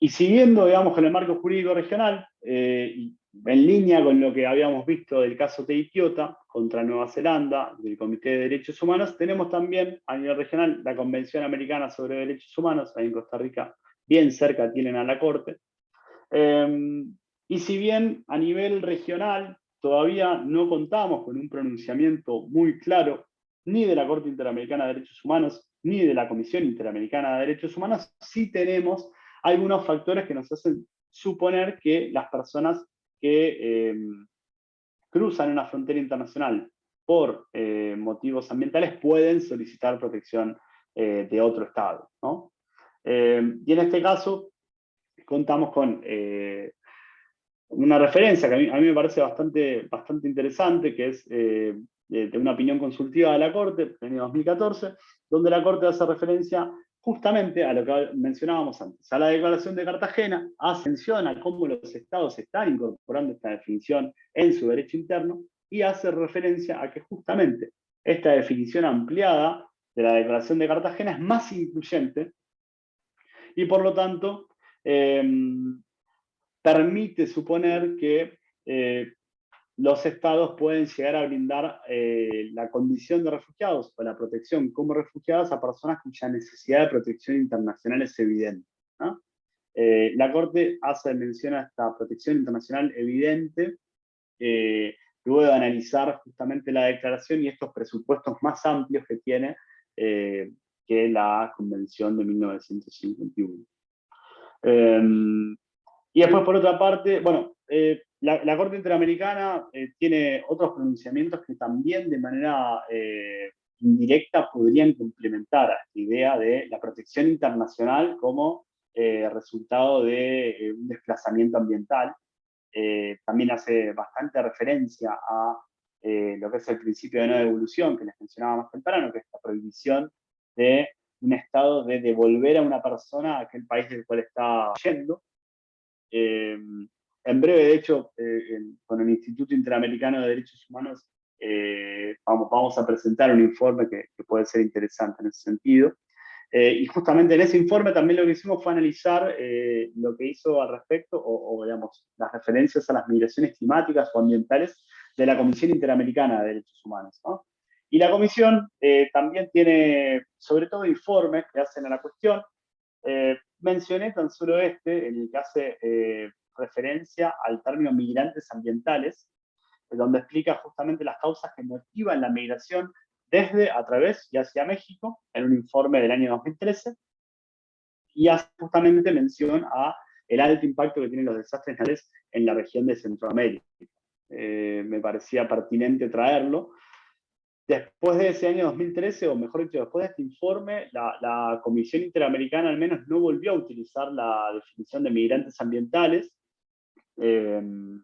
y siguiendo, digamos, con el marco jurídico regional, y en línea con lo que habíamos visto del caso Teikiota contra Nueva Zelanda, del Comité de Derechos Humanos, tenemos también a nivel regional la Convención Americana sobre Derechos Humanos, ahí en Costa Rica, bien cerca tienen a la Corte. Y si bien a nivel regional todavía no contamos con un pronunciamiento muy claro ni de la Corte Interamericana de Derechos Humanos ni de la Comisión Interamericana de Derechos Humanos, sí tenemos algunos factores que nos hacen suponer que las personas que cruzan una frontera internacional por motivos ambientales pueden solicitar protección de otro Estado, ¿no? Y en este caso contamos con una referencia que a mí me parece bastante interesante, que es de una opinión consultiva de la Corte, en el 2014, donde la Corte hace referencia justamente a lo que mencionábamos antes, a la Declaración de Cartagena, hace mención a cómo los estados están incorporando esta definición en su derecho interno, y hace referencia a que justamente esta definición ampliada de la Declaración de Cartagena es más incluyente y por lo tanto permite suponer que los estados pueden llegar a brindar la condición de refugiados o la protección como refugiados a personas cuya necesidad de protección internacional es evidente, ¿no? La Corte hace mención a esta protección internacional evidente luego de analizar justamente la declaración y estos presupuestos más amplios que tiene que la Convención de 1951. Y después, por otra parte, bueno, la Corte Interamericana tiene otros pronunciamientos que también de manera indirecta podrían complementar a esta idea de la protección internacional como resultado de un desplazamiento ambiental. también hace bastante referencia a lo que es el principio de no devolución que les mencionaba más temprano, que es la prohibición de un Estado de devolver a una persona a aquel país del cual está yendo. En breve, de hecho, con el Instituto Interamericano de Derechos Humanos vamos a presentar un informe que puede ser interesante en ese sentido. Y justamente en ese informe también lo que hicimos fue analizar lo que hizo al respecto, digamos, las referencias a las migraciones climáticas o ambientales de la Comisión Interamericana de Derechos Humanos, ¿no? Y la Comisión también tiene, sobre todo, informes que hacen a la cuestión. Mencioné tan solo este, en el que hace referencia al término migrantes ambientales, donde explica justamente las causas que motivan la migración desde, a través y hacia México, en un informe del año 2013, y hace justamente mención a el alto impacto que tienen los desastres naturales en la región de Centroamérica. Me parecía pertinente traerlo. Después de ese año 2013, o mejor dicho, después de este informe, la Comisión Interamericana al menos no volvió a utilizar la definición de migrantes ambientales en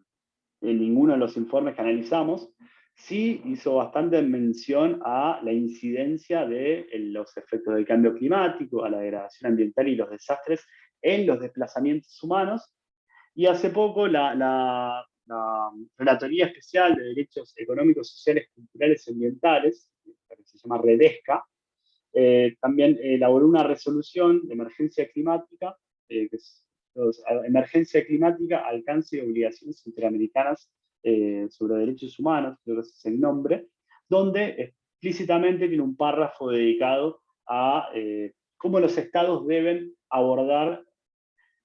ninguno de los informes que analizamos. Sí hizo bastante mención a la incidencia de los efectos del cambio climático, a la degradación ambiental y los desastres en los desplazamientos humanos. Y hace poco la Relatoría Especial de Derechos Económicos, Sociales, Culturales y Ambientales, que se llama REDESCA, también elaboró una resolución de emergencia climática, que es emergencia climática, alcance y obligaciones interamericanas sobre derechos humanos, creo que ese es el nombre, donde explícitamente tiene un párrafo dedicado a cómo los estados deben abordar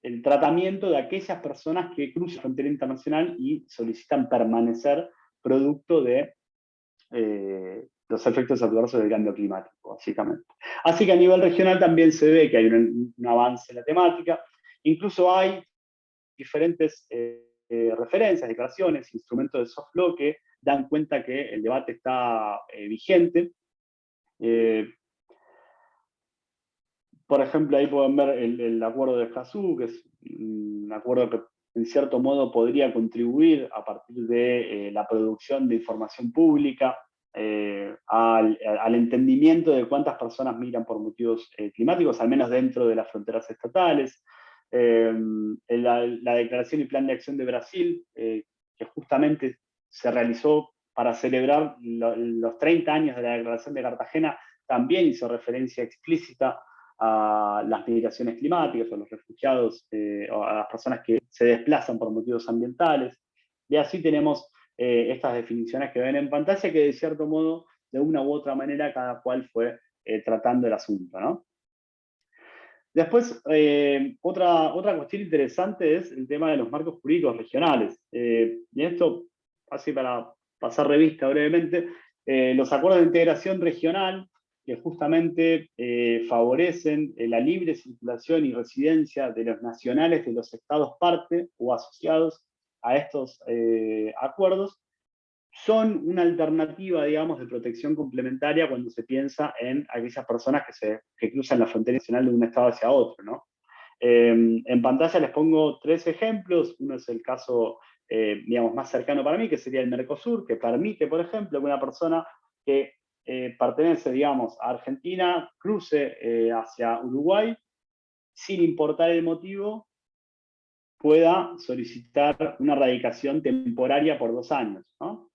el tratamiento de aquellas personas que cruzan la frontera internacional y solicitan permanecer producto de los efectos adversos del cambio climático, básicamente. Así que a nivel regional también se ve que hay un avance en la temática. Incluso hay diferentes referencias, declaraciones, instrumentos de soft law que dan cuenta que el debate está vigente. Por ejemplo, ahí pueden ver el acuerdo de Escazú, que es un acuerdo que en cierto modo podría contribuir a partir de la producción de información pública al entendimiento de cuántas personas migran por motivos climáticos, al menos dentro de las fronteras estatales. La declaración y plan de acción de Brasil, que justamente se realizó para celebrar los 30 años de la declaración de Cartagena, también hizo referencia explícita a las migraciones climáticas, a los refugiados, o a las personas que se desplazan por motivos ambientales. Y así tenemos estas definiciones que ven en pantalla, que de cierto modo, de una u otra manera, cada cual fue tratando el asunto, ¿no? Después, otra cuestión interesante es el tema de los marcos jurídicos regionales. Y esto, así para pasar revista brevemente, los acuerdos de integración regional que justamente favorecen la libre circulación y residencia de los nacionales de los estados parte o asociados a estos acuerdos, son una alternativa, digamos, de protección complementaria cuando se piensa en aquellas personas que cruzan la frontera nacional de un estado hacia otro, ¿no? En pantalla les pongo 3 ejemplos. Uno es el caso, digamos, más cercano para mí, que sería el Mercosur, que permite, por ejemplo, que una persona que pertenece, digamos, a Argentina cruce hacia Uruguay, sin importar el motivo, pueda solicitar una radicación temporaria por 2 años, ¿no?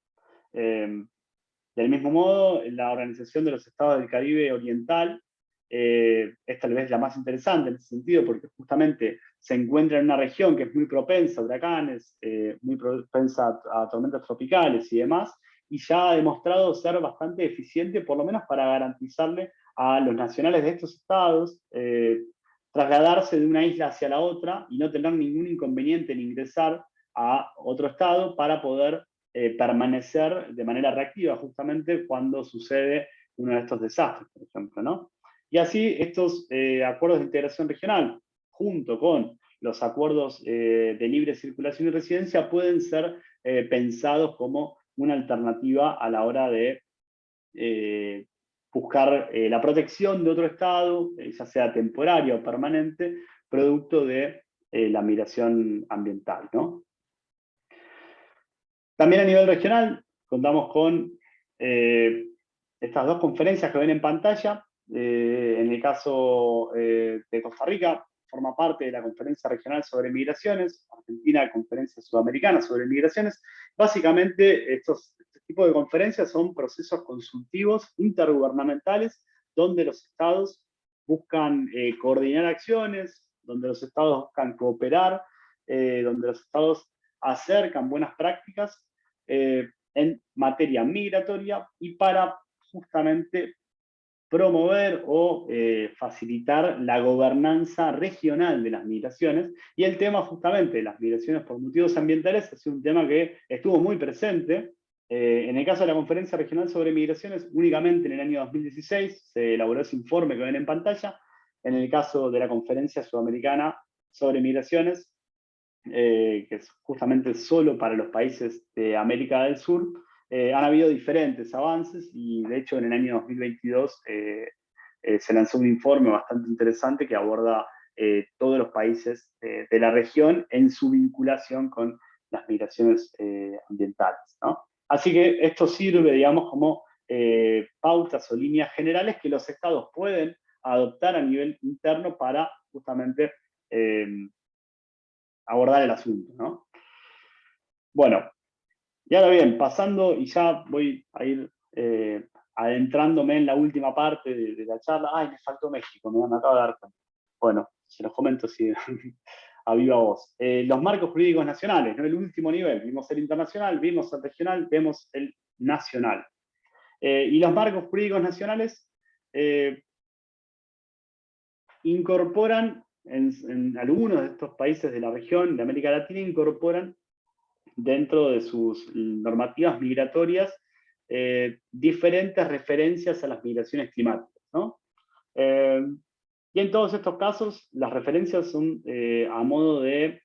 Del mismo modo, la Organización de los Estados del Caribe Oriental es tal vez la más interesante en ese sentido, porque justamente se encuentra en una región que es muy propensa a huracanes, muy propensa a tormentas tropicales y demás, y ya ha demostrado ser bastante eficiente, por lo menos para garantizarle a los nacionales de estos estados trasladarse de una isla hacia la otra y no tener ningún inconveniente en ingresar a otro estado para poder permanecer de manera reactiva justamente cuando sucede uno de estos desastres, por ejemplo, ¿no? Y así estos acuerdos de integración regional, junto con los acuerdos de libre circulación y residencia, pueden ser pensados como una alternativa a la hora de buscar la protección de otro Estado, ya sea temporaria o permanente, producto de la migración ambiental, ¿no? También a nivel regional, contamos con estas dos conferencias que ven en pantalla. En el caso de Costa Rica, forma parte de la Conferencia Regional sobre Migraciones, Argentina, Conferencia Sudamericana sobre Migraciones. Básicamente, este tipo de conferencias son procesos consultivos intergubernamentales donde los estados buscan coordinar acciones, donde los estados buscan cooperar, donde los estados acercan buenas prácticas en materia migratoria y para justamente promover o facilitar la gobernanza regional de las migraciones. Y el tema justamente de las migraciones por motivos ambientales ha sido un tema que estuvo muy presente. En el caso de la Conferencia Regional sobre Migraciones, únicamente en el año 2016 se elaboró ese informe que ven en pantalla. En el caso de la Conferencia Sudamericana sobre Migraciones, que es justamente solo para los países de América del Sur, han habido diferentes avances y de hecho en el año 2022 se lanzó un informe bastante interesante que aborda todos los países de la región en su vinculación con las migraciones ambientales, ¿no? Así que esto sirve, digamos, como pautas o líneas generales que los estados pueden adoptar a nivel interno para justamente abordar el asunto, ¿no? Bueno, y ahora bien, pasando, y ya voy a ir adentrándome en la última parte de la charla. Ay, me faltó México, me acabo de dar cuenta. Bueno, se los comento si a viva voz. Los marcos jurídicos nacionales, ¿no? El último nivel. Vimos el internacional, vimos el regional, vemos el nacional. Y los marcos jurídicos nacionales incorporan, en algunos de estos países de la región, de América Latina, incorporan dentro de sus normativas migratorias diferentes referencias a las migraciones climáticas, ¿no? Y en todos estos casos, las referencias son a modo de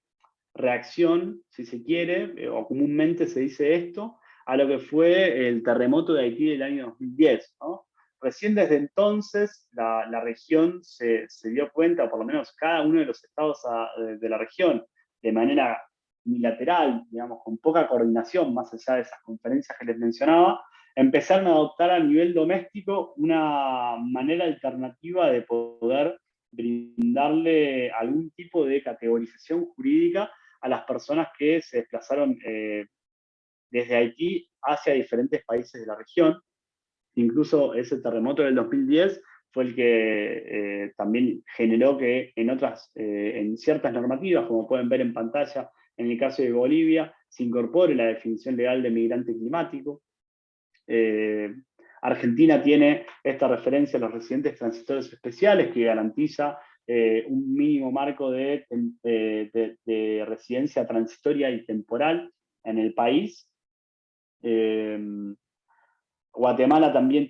reacción, si se quiere, o comúnmente se dice esto, a lo que fue el terremoto de Haití del año 2010, ¿no? Recién desde entonces la región se dio cuenta, o por lo menos cada uno de los estados de la región, de manera unilateral, digamos, con poca coordinación, más allá de esas conferencias que les mencionaba, empezaron a adoptar a nivel doméstico una manera alternativa de poder brindarle algún tipo de categorización jurídica a las personas que se desplazaron desde Haití hacia diferentes países de la región. Incluso ese terremoto del 2010 fue el que también generó que en ciertas normativas, como pueden ver en pantalla, en el caso de Bolivia, se incorpore la definición legal de migrante climático. Argentina tiene esta referencia a los residentes transitorios especiales que garantiza un mínimo marco de residencia transitoria y temporal en el país. Guatemala también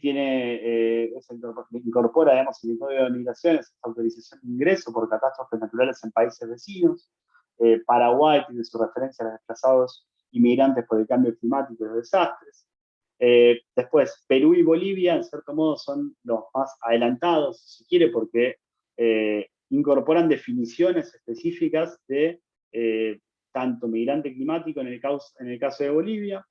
incorpora, digamos, en el Código de Migraciones esta autorización de ingreso por catástrofes naturales en países vecinos. Paraguay tiene su referencia a los desplazados inmigrantes por el cambio climático y los desastres. Después, Perú y Bolivia, en cierto modo, son los más adelantados, si se quiere, porque incorporan definiciones específicas de tanto migrante climático en el caso de Bolivia,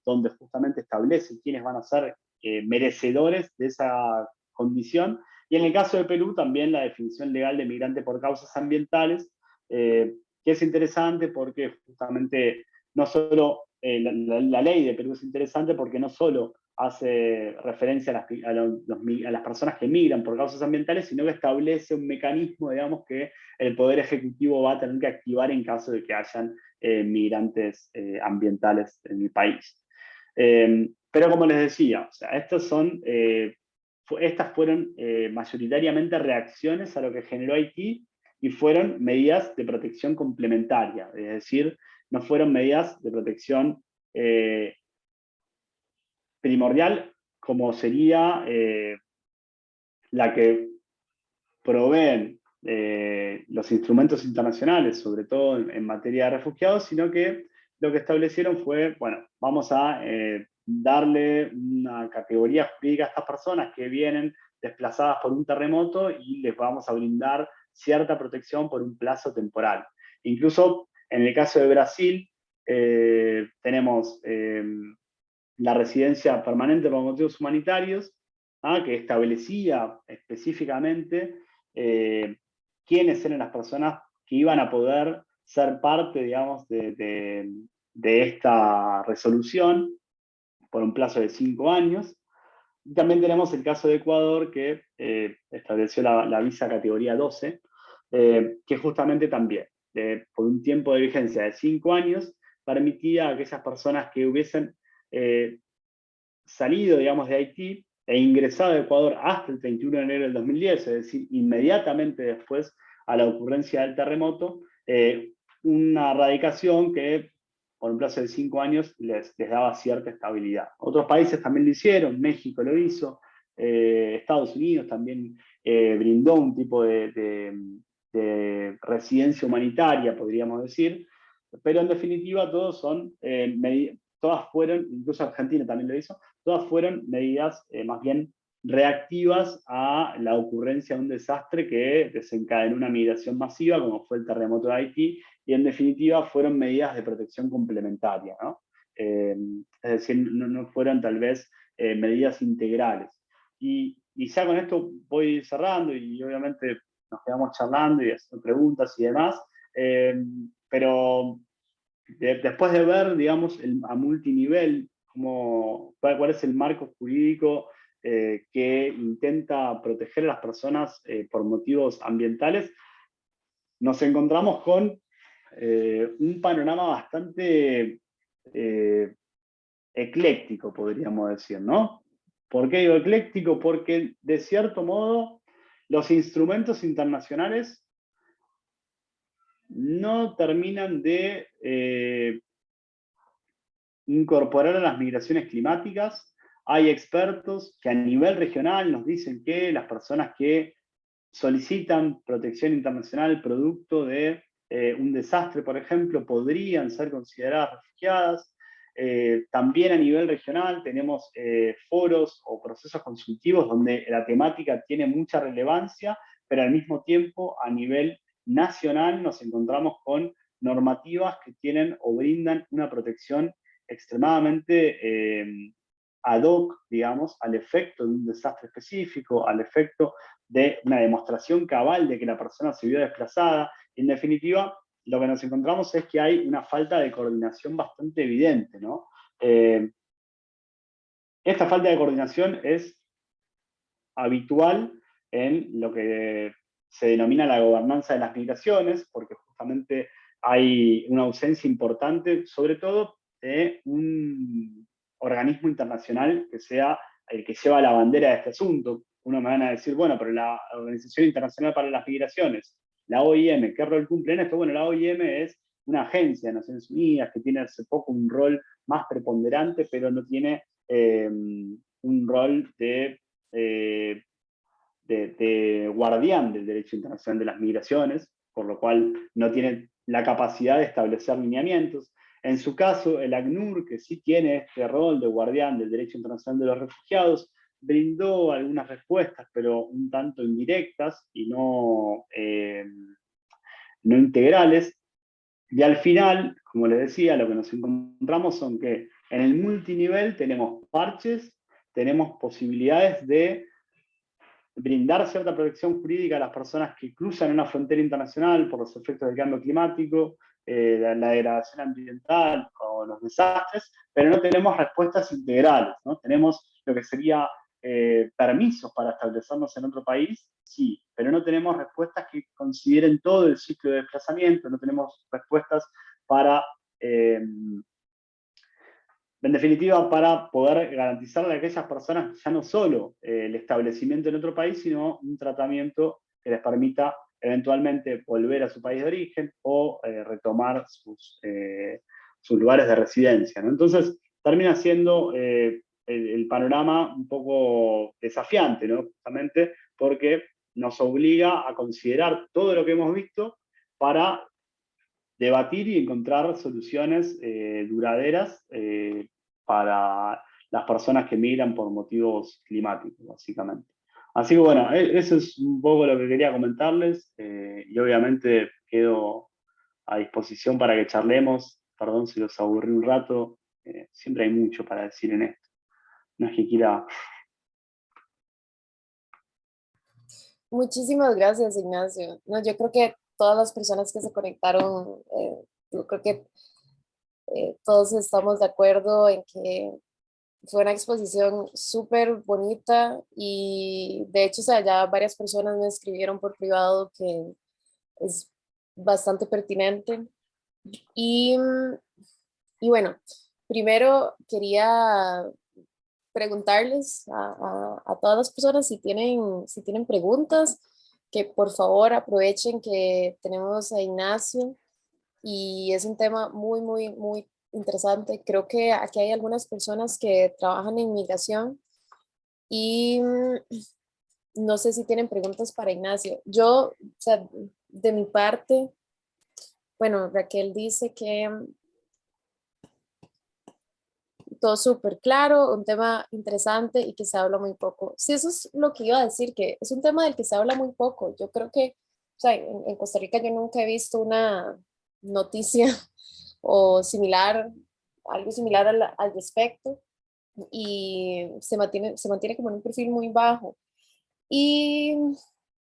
donde justamente establece quiénes van a ser merecedores de esa condición, y en el caso de Perú también la definición legal de migrante por causas ambientales, que es interesante porque justamente no solo la ley de Perú es interesante porque no solo hace referencia a las personas que migran por causas ambientales, sino que establece un mecanismo, digamos, que el Poder Ejecutivo va a tener que activar en caso de que hayan migrantes ambientales en el país. Pero como les decía, o sea, estas fueron mayoritariamente reacciones a lo que generó Haití y fueron medidas de protección complementaria, es decir, no fueron medidas de protección primordial como sería la que proveen los instrumentos internacionales, sobre todo en materia de refugiados, sino que lo que establecieron fue, bueno, vamos a darle una categoría jurídica a estas personas que vienen desplazadas por un terremoto y les vamos a brindar cierta protección por un plazo temporal. Incluso en el caso de Brasil, tenemos la residencia permanente por motivos humanitarios, que establecía específicamente quiénes eran las personas que iban a poder ser parte, digamos, de esta resolución por un plazo de 5 años. Y también tenemos el caso de Ecuador, que estableció la visa categoría 12, que justamente también, por un tiempo de vigencia de 5 años, permitía a aquellas personas que hubiesen salido, digamos, de Haití e ingresado a Ecuador hasta el 31 de enero del 2010, es decir, inmediatamente después a la ocurrencia del terremoto, una radicación que por un plazo de 5 años les daba cierta estabilidad. Otros países también lo hicieron, México lo hizo, Estados Unidos también brindó un tipo de residencia humanitaria, podríamos decir, pero en definitiva todos son todas fueron, incluso Argentina también lo hizo, todas fueron medidas más bien reactivas a la ocurrencia de un desastre que desencadenó una migración masiva, como fue el terremoto de Haití, y en definitiva fueron medidas de protección complementaria, ¿no? Es decir, no fueron tal vez medidas integrales. Y ya con esto voy cerrando y obviamente nos quedamos charlando y haciendo preguntas y demás, pero después de ver, digamos, a multinivel, cuál es el marco jurídico que intenta proteger a las personas por motivos ambientales, nos encontramos con un panorama bastante ecléctico, podríamos decir, ¿no? ¿Por qué digo ecléctico? Porque, de cierto modo, los instrumentos internacionales no terminan de incorporar a las migraciones climáticas. Hay expertos que a nivel regional nos dicen que las personas que solicitan protección internacional producto de un desastre, por ejemplo, podrían ser consideradas refugiadas. También a nivel regional tenemos foros o procesos consultivos donde la temática tiene mucha relevancia, pero al mismo tiempo a nivel nacional nos encontramos con normativas que tienen o brindan una protección extremadamente ad hoc, digamos, al efecto de un desastre específico, al efecto de una demostración cabal de que la persona se vio desplazada. En definitiva, lo que nos encontramos es que hay una falta de coordinación bastante evidente, ¿no? Esta falta de coordinación es habitual en lo que se denomina la gobernanza de las migraciones, porque justamente hay una ausencia importante, sobre todo de un organismo internacional que sea el que lleva la bandera de este asunto. Uno me van a decir, bueno, pero la Organización Internacional para las Migraciones, la OIM, ¿qué rol cumple en esto? Bueno, la OIM es una agencia de Naciones Unidas que tiene hace poco un rol más preponderante, pero no tiene un rol de guardián del derecho internacional de las migraciones, por lo cual no tiene la capacidad de establecer lineamientos. En su caso, el ACNUR, que sí tiene este rol de guardián del derecho internacional de los refugiados, brindó algunas respuestas, pero un tanto indirectas y no integrales. Y al final, como les decía, lo que nos encontramos son que en el multinivel tenemos parches, tenemos posibilidades de brindar cierta protección jurídica a las personas que cruzan una frontera internacional por los efectos del cambio climático, la degradación ambiental o los desastres, pero no tenemos respuestas integrales, ¿no? Tenemos lo que sería permisos para establecernos en otro país, sí, pero no tenemos respuestas que consideren todo el ciclo de desplazamiento, no tenemos respuestas para en definitiva, para poder garantizarle a aquellas personas ya no solo el establecimiento en otro país, sino un tratamiento que les permita eventualmente volver a su país de origen o retomar sus lugares de residencia, ¿no? Entonces, termina siendo el panorama un poco desafiante, ¿no? Justamente porque nos obliga a considerar todo lo que hemos visto para debatir y encontrar soluciones duraderas para las personas que migran por motivos climáticos, básicamente. Así que bueno, eso es un poco lo que quería comentarles y obviamente quedo a disposición para que charlemos perdón si los aburrí un rato, siempre hay mucho para decir en esto. No es que quiera... Muchísimas gracias, Ignacio. No, yo creo que todas las personas que se conectaron, yo creo que todos estamos de acuerdo en que fue una exposición súper bonita y de hecho, o sea, ya varias personas me escribieron por privado que es bastante pertinente. Y, y bueno, primero quería preguntarles a todas las personas si tienen preguntas, que por favor aprovechen que tenemos a Ignacio y es un tema muy, muy, muy interesante. Creo que aquí hay algunas personas que trabajan en migración y no sé si tienen preguntas para Ignacio. Yo, o sea, de mi parte, bueno, Raquel dice que todo súper claro, un tema interesante y que se habla muy poco. Sí, eso es lo que iba a decir, que es un tema del que se habla muy poco. Yo creo que, o sea, en Costa Rica yo nunca he visto una noticia o similar, algo similar al respecto y se mantiene como en un perfil muy bajo. Y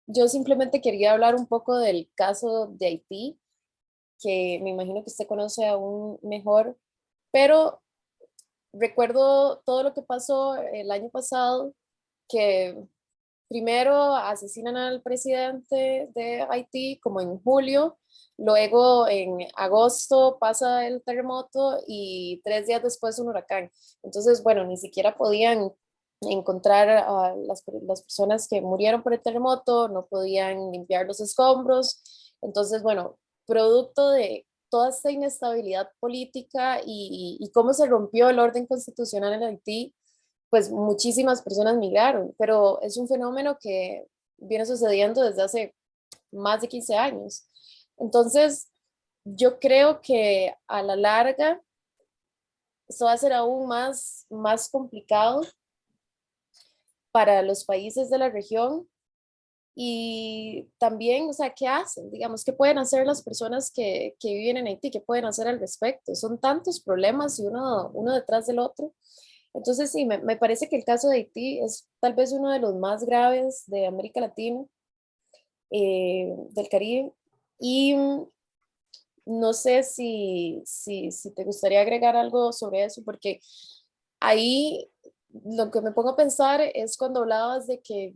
yo simplemente quería hablar un poco del caso de Haití, que me imagino que usted conoce aún mejor, pero recuerdo todo lo que pasó el año pasado, que primero asesinan al presidente de Haití como en julio, luego en agosto pasa el terremoto y 3 días después un huracán. Entonces, bueno, ni siquiera podían encontrar a las personas que murieron por el terremoto, no podían limpiar los escombros. Entonces, bueno, producto de toda esta inestabilidad política y cómo se rompió el orden constitucional en Haití, pues muchísimas personas migraron, pero es un fenómeno que viene sucediendo desde hace más de 15 años. Entonces, yo creo que a la larga esto va a ser aún más complicado para los países de la región y también, o sea, ¿qué hacen? Digamos, ¿qué pueden hacer las personas que viven en Haití? ¿Qué pueden hacer al respecto? Son tantos problemas y uno detrás del otro. Entonces, sí, me parece que el caso de Haití es tal vez uno de los más graves de América Latina, del Caribe. Y no sé si te gustaría agregar algo sobre eso, porque ahí lo que me pongo a pensar es cuando hablabas de que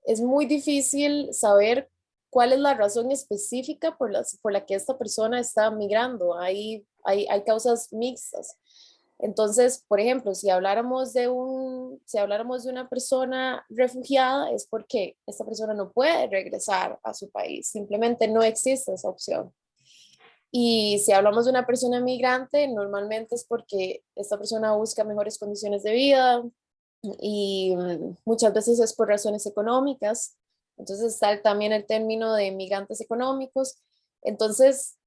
es muy difícil saber cuál es la razón específica por la que esta persona está migrando. Hay causas mixtas. Entonces, por ejemplo, si habláramos de una persona refugiada, es porque esta persona no puede regresar a su país, simplemente no existe esa opción. Y si hablamos de una persona migrante, normalmente es porque esta persona busca mejores condiciones de vida y muchas veces es por razones económicas. Entonces está también el término de migrantes económicos. Entonces,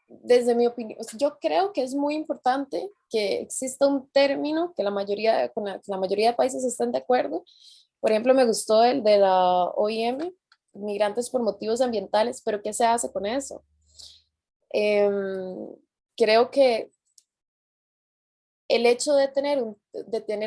desde mi opinión, yo creo que es muy importante que exista un término que con la mayoría de países estén de acuerdo. Por ejemplo, me gustó el de la OIM, migrantes por motivos ambientales, pero ¿qué se hace con eso? Creo que el hecho de tener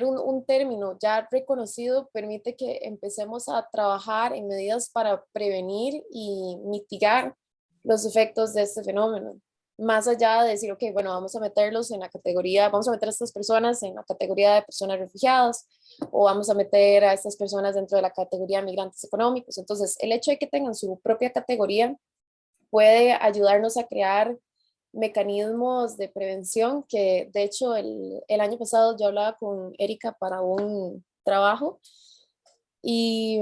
un término ya reconocido permite que empecemos a trabajar en medidas para prevenir y mitigar los efectos de este fenómeno. Más allá de decir, ok, bueno, vamos a meterlos en la categoría, vamos a meter a estas personas en la categoría de personas refugiadas o vamos a meter a estas personas dentro de la categoría de migrantes económicos. Entonces, el hecho de que tengan su propia categoría puede ayudarnos a crear mecanismos de prevención que de hecho el año pasado yo hablaba con Erika para un trabajo y,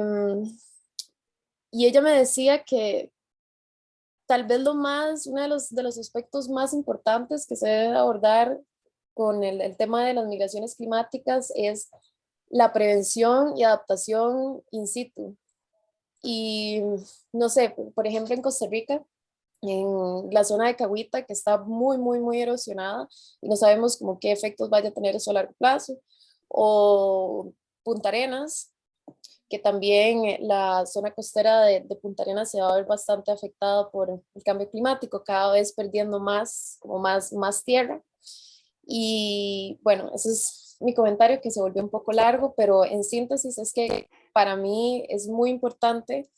y ella me decía que tal vez uno de los aspectos más importantes que se debe abordar con el tema de las migraciones climáticas es la prevención y adaptación in situ. Y no sé, por ejemplo en Costa Rica, en la zona de Cahuita, que está muy, muy, muy erosionada y no sabemos como qué efectos vaya a tener eso a largo plazo, o Punta Arenas, que también la zona costera de Punta Arenas se va a ver bastante afectada por el cambio climático, cada vez perdiendo más, como más tierra. Y bueno, ese es mi comentario que se volvió un poco largo, pero en síntesis es que para mí es muy importante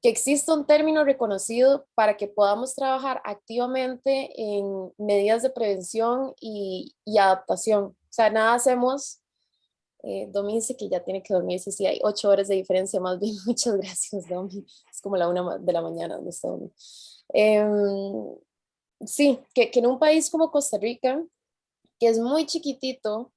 que exista un término reconocido para que podamos trabajar activamente en medidas de prevención y adaptación. O sea, nada hacemos. Domi dice que ya tiene que dormirse, sí, hay 8 horas de diferencia, más bien, muchas gracias, Domi. Es como la 1 de la mañana donde está Domi. Em, sí, que en un país como Costa Rica, que es muy chiquitito,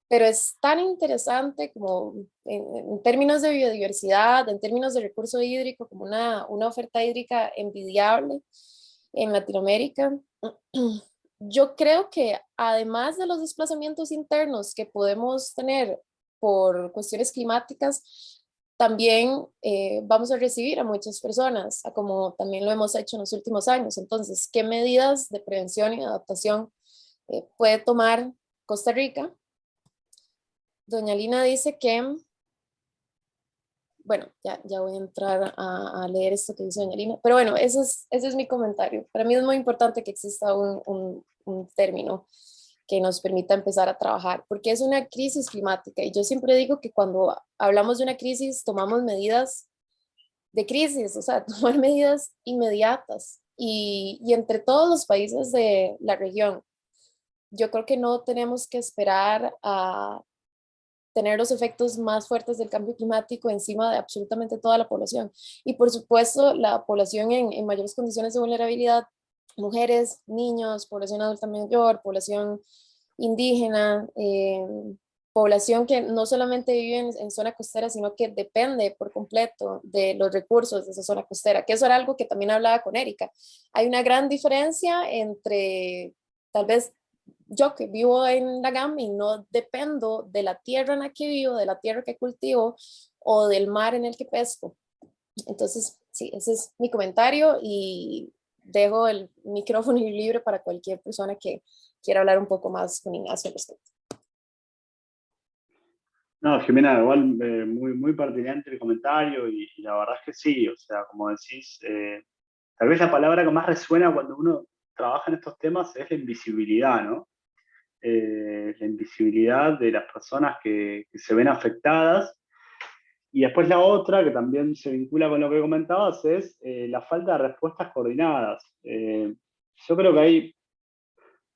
pero es tan interesante como en términos de biodiversidad, en términos de recurso hídrico, como una oferta hídrica envidiable en Latinoamérica. Yo creo que además de los desplazamientos internos que podemos tener por cuestiones climáticas, también vamos a recibir a muchas personas, a como también lo hemos hecho en los últimos años. Entonces, ¿qué medidas de prevención y adaptación puede tomar Costa Rica? Doña Lina dice que, bueno, ya voy a entrar a leer esto que dice Doña Lina, pero bueno, ese es mi comentario. Para mí es muy importante que exista un término que nos permita empezar a trabajar, porque es una crisis climática y yo siempre digo que cuando hablamos de una crisis tomamos medidas de crisis, o sea, tomar medidas inmediatas y entre todos los países de la región, yo creo que no tenemos que esperar a tener los efectos más fuertes del cambio climático encima de absolutamente toda la población. Y por supuesto, la población en mayores condiciones de vulnerabilidad, mujeres, niños, población adulta mayor, población indígena, población que no solamente vive en zona costera, sino que depende por completo de los recursos de esa zona costera, que eso era algo que también hablaba con Erika. Hay una gran diferencia entre tal vez yo que vivo en la GAM y no dependo de la tierra en la que vivo, de la tierra que cultivo o del mar en el que pesco. Entonces, sí, ese es mi comentario y dejo el micrófono libre para cualquier persona que quiera hablar un poco más con Ignacio al respecto. No, Jimena, igual muy pertinente el comentario y la verdad es que sí, o sea, como decís, tal vez la palabra que más resuena cuando uno trabaja en estos temas es la invisibilidad, ¿no? La invisibilidad de las personas que se ven afectadas. Y después la otra, que también se vincula con lo que comentabas, es la falta de respuestas coordinadas. Yo creo que hay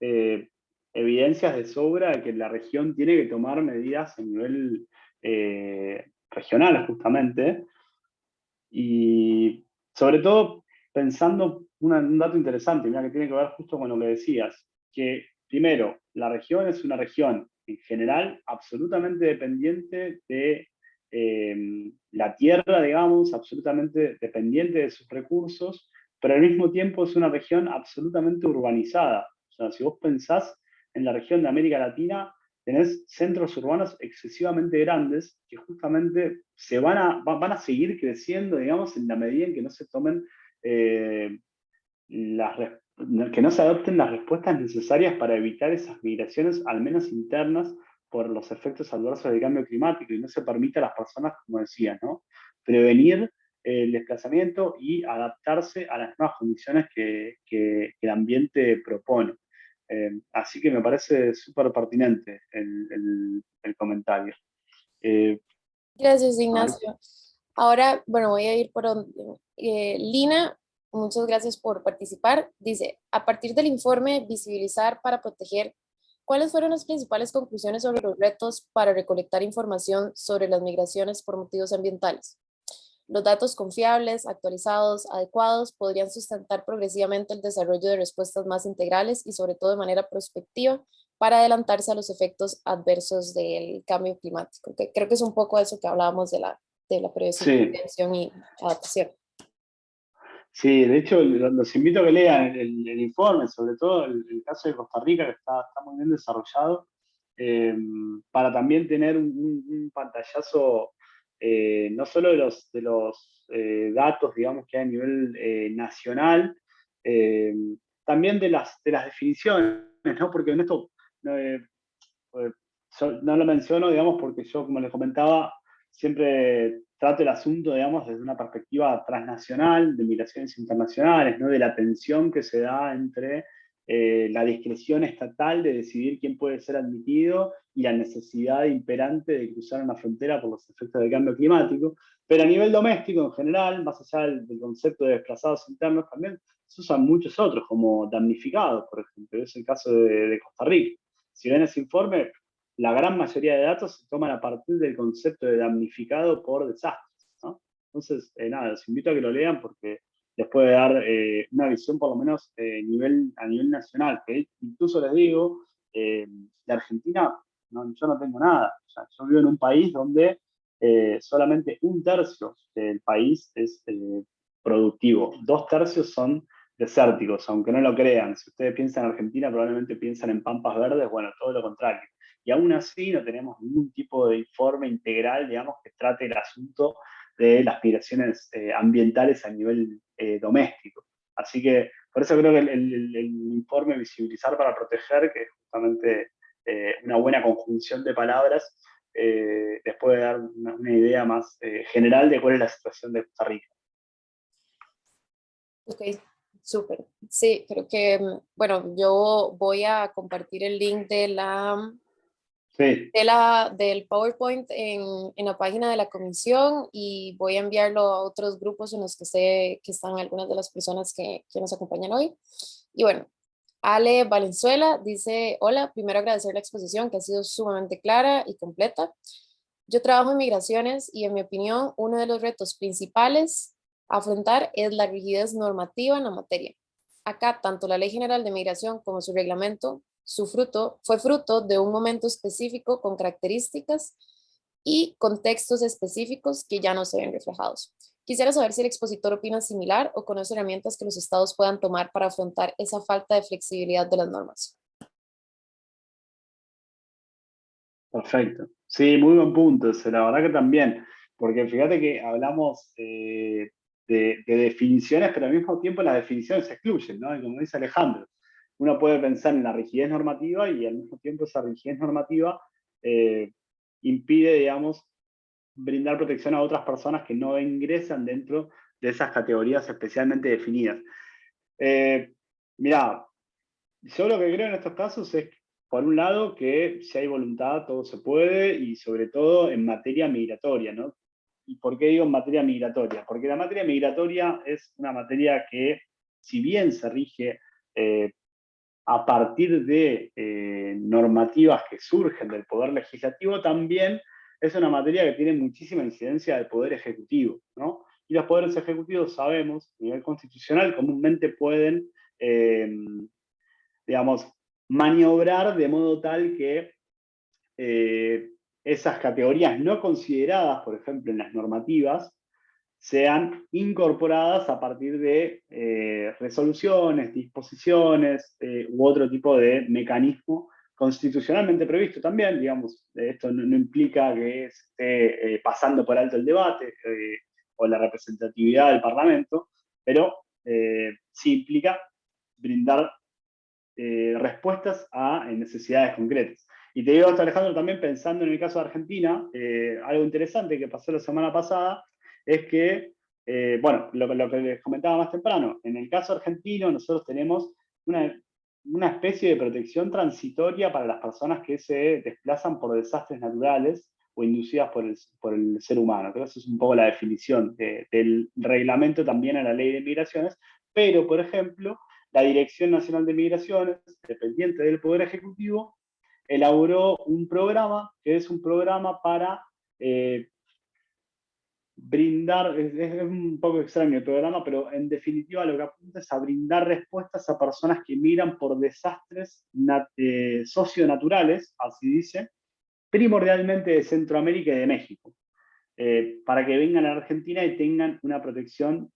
eh, evidencias de sobra de que la región tiene que tomar medidas a nivel regional, justamente, y sobre todo pensando un dato interesante, mira, que tiene que ver justo con lo que decías, que primero, la región es una región en general absolutamente dependiente de la tierra, digamos, absolutamente dependiente de sus recursos, pero al mismo tiempo es una región absolutamente urbanizada. O sea, si vos pensás en la región de América Latina, tenés centros urbanos excesivamente grandes que justamente van a seguir creciendo, digamos, en la medida en que no se tomen eh, que no se adopten las respuestas necesarias para evitar esas migraciones, al menos internas, por los efectos adversos del cambio climático y no se permite a las personas, como decía, ¿no? Prevenir el desplazamiento y adaptarse a las nuevas condiciones que el ambiente propone. Así que me parece súper pertinente el comentario. Eh, Gracias, a ver, Ignacio. Ahora, bueno, voy a ir por donde. Lina, muchas gracias por participar. Dice, a partir del informe Visibilizar para Proteger, ¿cuáles fueron las principales conclusiones sobre los retos para recolectar información sobre las migraciones por motivos ambientales? Los datos confiables, actualizados, adecuados podrían sustentar progresivamente el desarrollo de respuestas más integrales y sobre todo de manera prospectiva para adelantarse a los efectos adversos del cambio climático. Que creo que es un poco eso que hablábamos de la sí, prevención y adaptación. sí, de hecho los invito a que lean el informe, sobre todo el caso de Costa Rica, que está muy bien desarrollado, eh, para también tener un pantallazo no solo de los datos, digamos, que hay a nivel nacional, eh, también de las definiciones, ¿no? Porque en esto yo no lo menciono, digamos, porque yo, como les comentaba, siempre trato el asunto, digamos, desde una perspectiva transnacional, de migraciones internacionales, ¿no? De la tensión que se da entre la discreción estatal de decidir quién puede ser admitido y la necesidad imperante de cruzar una frontera por los efectos del cambio climático. Pero a nivel doméstico, en general, más allá del concepto de desplazados internos, también se usan muchos otros, como damnificados, por ejemplo. Es el caso de Costa Rica. Si ven ese informe, la gran mayoría de datos se toman a partir del concepto de damnificado por desastres, ¿no? Entonces, nada, los invito a que lo lean porque les puede dar una visión por lo menos a nivel nacional, que incluso les digo, de Argentina yo no tengo nada. O sea, yo vivo en un país donde solamente un tercio del país es productivo, dos tercios son desérticos, aunque no lo crean. Si ustedes piensan en Argentina, probablemente piensan en pampas verdes, bueno, todo lo contrario. Y aún así no tenemos ningún tipo de informe integral, digamos, que trate el asunto de las migraciones ambientales a nivel doméstico. Así que por eso creo que el informe Visibilizar para Proteger, que es justamente una buena conjunción de palabras, les puede dar una idea más general de cuál es la situación de Costa Rica. Ok, súper. Sí, creo que, bueno, yo voy a compartir el link Sí. del PowerPoint en la página de la comisión y voy a enviarlo a otros grupos en los que sé que están algunas de las personas que nos acompañan hoy. Y bueno, Ale Valenzuela dice, hola, primero agradecer la exposición que ha sido sumamente clara y completa. Yo trabajo en migraciones y en mi opinión uno de los retos principales a afrontar es la rigidez normativa en la materia. Acá, tanto la Ley General de Migración como su reglamento, fue fruto de un momento específico con características y contextos específicos que ya no se ven reflejados. Quisiera saber si el expositor opina similar o conoce herramientas que los estados puedan tomar para afrontar esa falta de flexibilidad de las normas. Perfecto. Sí, muy buen punto. La verdad que también, porque fíjate que hablamos de definiciones, pero al mismo tiempo las definiciones se excluyen, ¿no? Y como dice Alejandro, uno puede pensar en la rigidez normativa y al mismo tiempo esa rigidez normativa eh, impide, digamos, brindar protección a otras personas que no ingresan dentro de esas categorías especialmente definidas. Mirá, yo lo que creo en estos casos es, por un lado, que si hay voluntad todo se puede y sobre todo en materia migratoria, ¿no? ¿Y por qué digo en materia migratoria? Porque la materia migratoria es una materia que, si bien se rige a partir de normativas que surgen del Poder Legislativo, también es una materia que tiene muchísima incidencia del Poder Ejecutivo, ¿no? Y los poderes ejecutivos, sabemos, a nivel constitucional, comúnmente pueden digamos, maniobrar de modo tal que esas categorías no consideradas, por ejemplo, en las normativas, sean incorporadas a partir de resoluciones, disposiciones u otro tipo de mecanismo constitucionalmente previsto también. Digamos, esto no implica que esté pasando por alto el debate o la representatividad del Parlamento, pero sí implica brindar respuestas a necesidades concretas. Y te digo esto, Alejandro, también pensando en el caso de Argentina, algo interesante que pasó la semana pasada es que, bueno, lo que les comentaba más temprano, en el caso argentino nosotros tenemos una especie de protección transitoria para las personas que se desplazan por desastres naturales o inducidas por el ser humano. Creo que esa es un poco la definición del reglamento también a la ley de migraciones, pero, por ejemplo, la Dirección Nacional de Migraciones, dependiente del Poder Ejecutivo, elaboró un programa que es un programa para brindar, es un poco extraño el programa, pero en definitiva lo que apunta es a brindar respuestas a personas que migran por desastres socionaturales, así dice, primordialmente de Centroamérica y de México, para que vengan a Argentina y tengan una protección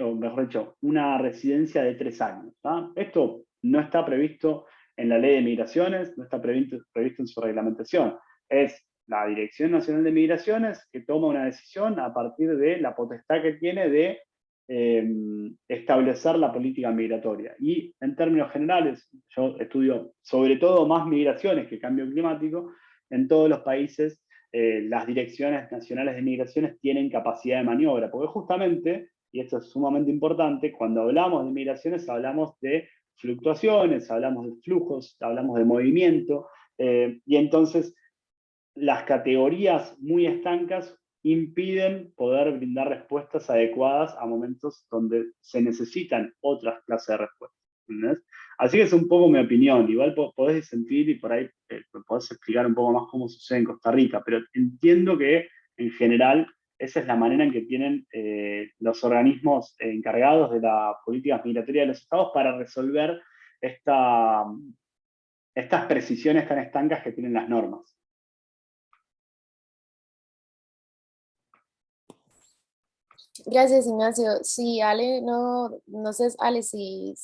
o mejor dicho, una residencia de 3 años. ¿tá? Esto no está previsto en la ley de migraciones, no está previsto en su reglamentación. Es la Dirección Nacional de Migraciones que toma una decisión a partir de la potestad que tiene de establecer la política migratoria. Y en términos generales, yo estudio sobre todo más migraciones que cambio climático, en todos los países las direcciones nacionales de migraciones tienen capacidad de maniobra, porque justamente, y esto es sumamente importante, cuando hablamos de migraciones hablamos de fluctuaciones, hablamos de flujos, hablamos de movimiento, y entonces las categorías muy estancas impiden poder brindar respuestas adecuadas a momentos donde se necesitan otras clases de respuestas. ¿Entendés? Así que es un poco mi opinión. Igual podés disentir y por ahí podés explicar un poco más cómo sucede en Costa Rica, pero entiendo que en general esa es la manera en que tienen los organismos encargados de las políticas migratorias de los estados para resolver estas precisiones tan estancas que tienen las normas. Gracias, Ignacio. Sí, Ale, no sé, Ale, si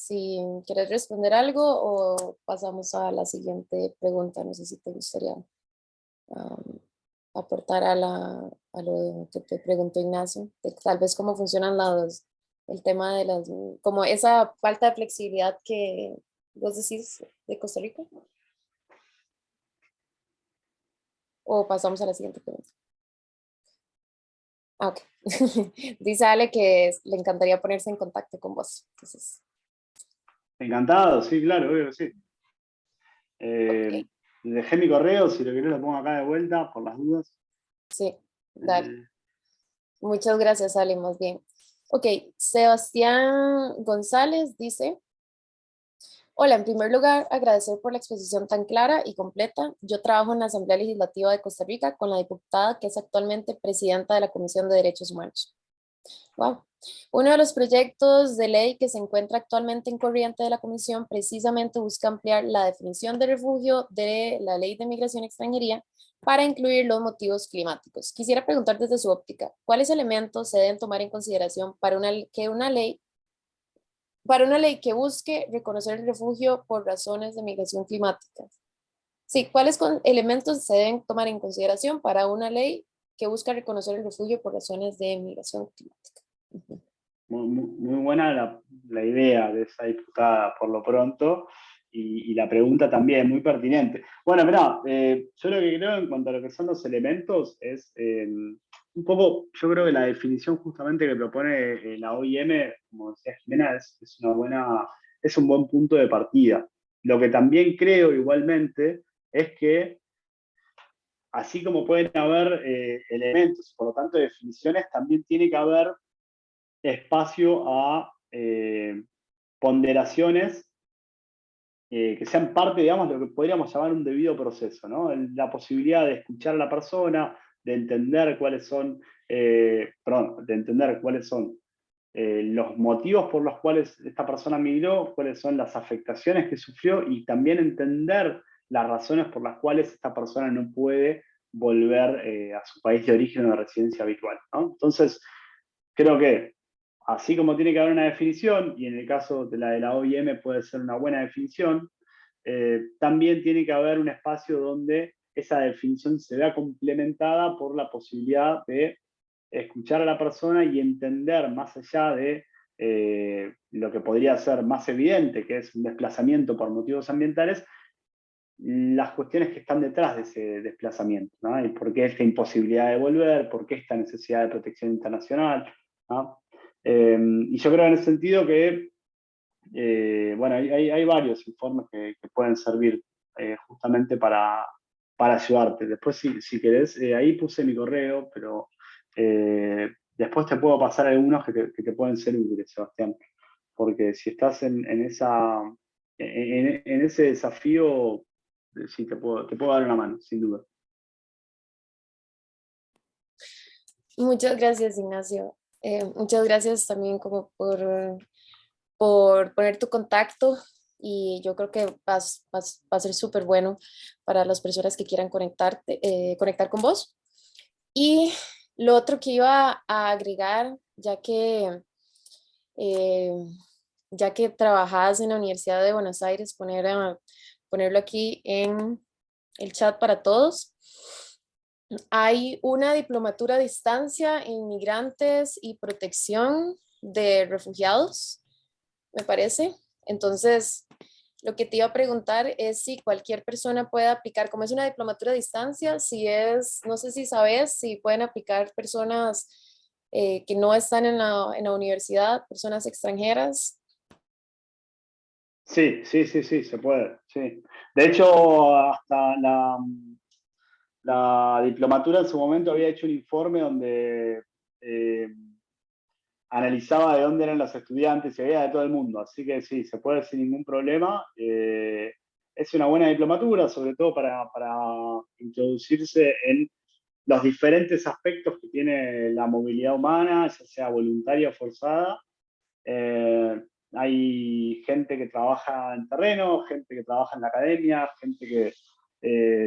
quieres responder algo o pasamos a la siguiente pregunta. No sé si te gustaría aportar a lo que te preguntó Ignacio, de tal vez cómo funcionan el tema de como esa falta de flexibilidad que vos decís de Costa Rica. O pasamos a la siguiente pregunta. Ah, ok. Dice Ale que le encantaría ponerse en contacto con vos. Entonces, Encantado, sí, claro, obvio que sí. ok. Dejé mi correo, si lo querés lo pongo acá de vuelta, por las dudas. Sí, dale. Eh, Muchas gracias, Ale, más bien. Ok, Sebastián González dice, hola, en primer lugar, agradecer por la exposición tan clara y completa. Yo trabajo en la Asamblea Legislativa de Costa Rica con la diputada que es actualmente presidenta de la Comisión de Derechos Humanos. Wow. Uno de los proyectos de ley que se encuentra actualmente en corriente de la Comisión precisamente busca ampliar la definición de refugio de la Ley de Migración y Extranjería para incluir los motivos climáticos. Quisiera preguntar desde su óptica, ¿cuáles elementos se deben tomar en consideración para una ley que busque reconocer el refugio por razones de migración climática? Sí, ¿cuáles elementos se deben tomar en consideración para una ley que busca reconocer el refugio por razones de migración climática? muy buena la idea de esa diputada por lo pronto y la pregunta también, muy pertinente. Bueno, mirá, yo lo que creo en cuanto a lo que son los elementos es un poco, yo creo que la definición justamente que propone la OIM, como decía Jimena, es un buen punto de partida. Lo que también creo igualmente es que así como pueden haber elementos, por lo tanto definiciones, también tiene que haber espacio a ponderaciones que sean parte, digamos, de lo que podríamos llamar un debido proceso, ¿no? La posibilidad de escuchar a la persona, de entender cuáles son, los motivos por los cuales esta persona migró, cuáles son las afectaciones que sufrió y también entender las razones por las cuales esta persona no puede volver a su país de origen o de residencia habitual, ¿no? Entonces, creo que así como tiene que haber una definición, y en el caso de la OIM puede ser una buena definición, también tiene que haber un espacio donde esa definición se vea complementada por la posibilidad de escuchar a la persona y entender más allá de lo que podría ser más evidente, que es un desplazamiento por motivos ambientales, las cuestiones que están detrás de ese desplazamiento, ¿no? Y por qué esta imposibilidad de volver, por qué esta necesidad de protección internacional, ¿no? Y yo creo en ese sentido que, bueno, hay varios informes que pueden servir justamente para ayudarte. Después, si querés, ahí puse mi correo, pero después te puedo pasar algunos que te pueden ser útiles, Sebastián. Porque si estás en ese desafío, sí, te puedo dar una mano, sin duda. Muchas gracias, Ignacio. Muchas gracias también como por poner tu contacto y yo creo que va a ser súper bueno para las personas que quieran conectar con vos. Y lo otro que iba a agregar, eh, ya que trabajas en la Universidad de Buenos Aires, ponerlo aquí en el chat para todos. Hay una diplomatura a distancia en migrantes y protección de refugiados, me parece. Entonces, Lo que te iba a preguntar es si cualquier persona puede aplicar, como es una diplomatura a distancia, si es, no sé si sabes, si pueden aplicar personas que no están en la universidad, personas extranjeras. Sí, sí, sí, sí, se puede, sí. De hecho, hasta la diplomatura en su momento había hecho un informe donde eh, analizaba de dónde eran los estudiantes y había de todo el mundo, así que sí, se puede sin ningún problema. Es una buena diplomatura, sobre todo para introducirse en los diferentes aspectos que tiene la movilidad humana, ya sea voluntaria o forzada. Eh, Hay gente que trabaja en terreno, gente que trabaja en la academia, gente que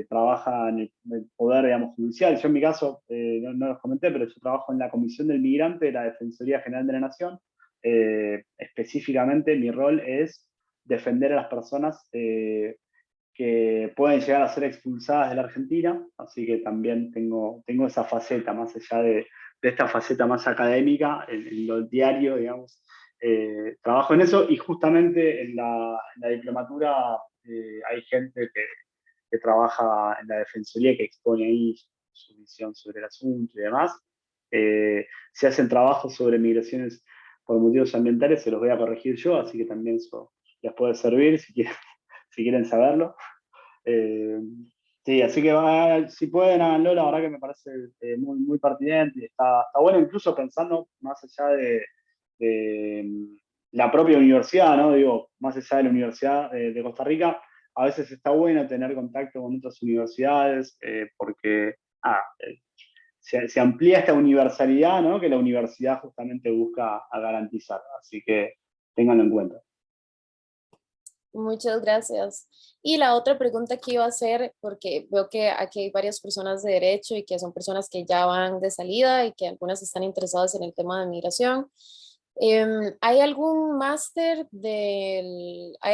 trabaja en el poder, digamos, judicial. Yo en mi caso, no los comenté, pero yo trabajo en la Comisión del Migrante de la Defensoría General de la Nación. Específicamente mi rol es defender a las personas que pueden llegar a ser expulsadas de la Argentina, así que también tengo esa faceta, más allá de esta faceta más académica, en lo diario, digamos, trabajo en eso y justamente en la diplomatura hay gente que trabaja en la defensoría que expone ahí su visión sobre el asunto y demás. Se hacen trabajos sobre migraciones por motivos ambientales, se los voy a corregir yo, así que también eso les puede servir si quieren, si quieren saberlo. Eh, sí, así que si pueden, háganlo, la verdad que me parece muy, muy pertinente y está bueno, incluso pensando más allá de la propia universidad, ¿no? Digo, más allá de la Universidad de Costa Rica, a veces está bueno tener contacto con otras universidades porque se amplía esta universalidad, ¿no? Que la universidad justamente busca a garantizar, así que ténganlo en cuenta. Muchas gracias. Y la otra pregunta que iba a hacer, porque veo que aquí hay varias personas de derecho y que son personas que ya van de salida y que algunas están interesadas en el tema de migración. ¿Hay algún hay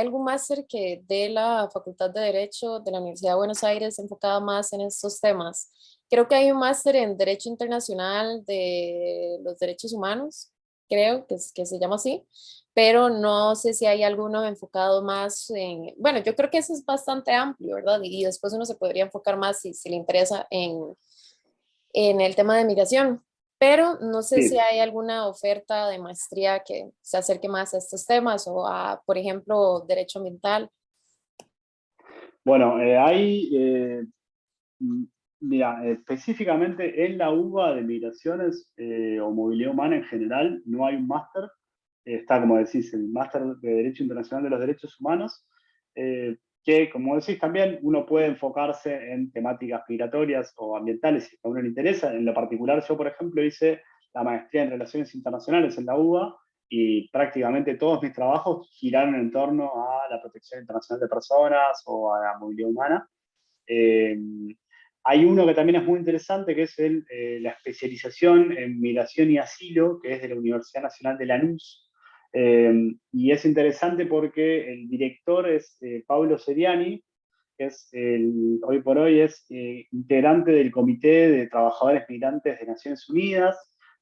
algún máster que de la Facultad de Derecho de la Universidad de Buenos Aires enfocado más en estos temas? Creo que hay un máster en Derecho Internacional de los Derechos Humanos, creo que se llama así, pero no sé si hay alguno enfocado más en, bueno, yo creo que eso es bastante amplio, ¿verdad? Y después uno se podría enfocar más si le interesa en el tema de migración, pero no sé si Sí, hay alguna oferta de maestría que se acerque más a estos temas o a, por ejemplo, derecho ambiental. bueno, Mm, mira, específicamente en la UBA de migraciones o movilidad humana en general, no hay un máster. Está, como decís, el máster de Derecho Internacional de los Derechos Humanos, que, como decís, también uno puede enfocarse en temáticas migratorias o ambientales si a uno le interesa. En lo particular, yo, por ejemplo, hice la maestría en Relaciones Internacionales en la UBA y prácticamente todos mis trabajos giraron en torno a la protección internacional de personas o a la movilidad humana. Eh, Hay uno que también es muy interesante, que es la especialización en migración y asilo, que es de la Universidad Nacional de Lanús. Y es interesante porque el director es Pablo Seriani, que hoy por hoy es integrante del Comité de Trabajadores Migrantes de Naciones Unidas.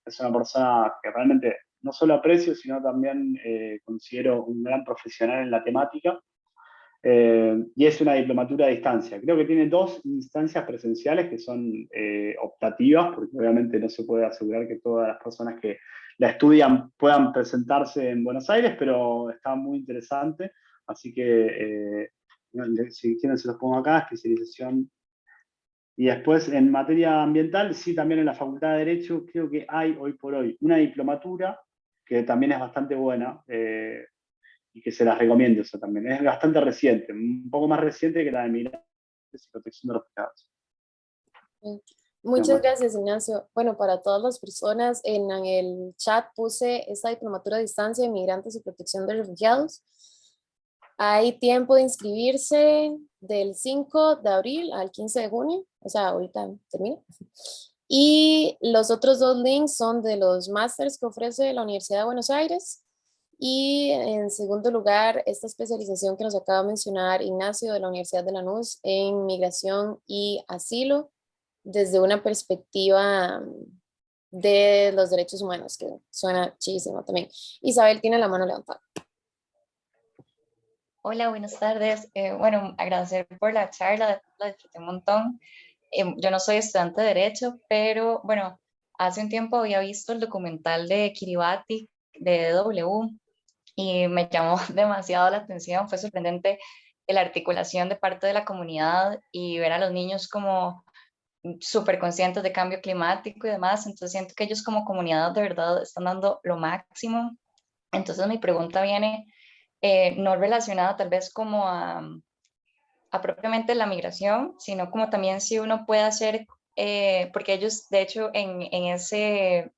Es una persona que realmente no solo aprecio, sino también considero un gran profesional en la temática. Y es una diplomatura a distancia. Creo que tiene dos instancias presenciales que son optativas, porque obviamente no se puede asegurar que todas las personas que la estudian puedan presentarse en Buenos Aires, pero está muy interesante. Así que, si quieren, se los pongo acá, especialización. Y después, en materia ambiental, sí, también en la Facultad de Derecho, creo que hay hoy por hoy una diplomatura que también es bastante buena. Y que se las recomiendo eso también. Es bastante reciente, un poco más reciente que la de Migrantes y Protección de Refugiados. Mm. Muchas gracias, Ignacio. Bueno, para todas las personas, en el chat puse esta diplomatura a distancia de migrantes y protección de refugiados. Hay tiempo de inscribirse del 5 de abril al 15 de junio, o sea, ahorita termina. Y los otros dos links son de los másters que ofrece la Universidad de Buenos Aires. Y en segundo lugar, esta especialización que nos acaba de mencionar Ignacio de la Universidad de Lanús en migración y asilo desde una perspectiva de los derechos humanos, que suena chidísimo también. Isabel tiene la mano levantada. Hola, buenas tardes. Bueno, agradecer por la charla, la disfruté un montón. Yo no soy estudiante de Derecho, pero bueno, hace un tiempo había visto el documental de Kiribati, de DW, y me llamó demasiado la atención. Fue sorprendente la articulación de parte de la comunidad y ver a los niños como súper conscientes de cambio climático y demás. Entonces siento que ellos como comunidad de verdad están dando lo máximo. Entonces mi pregunta viene no relacionada tal vez como a propiamente la migración, sino como también si uno puede hacer, porque ellos de hecho en ese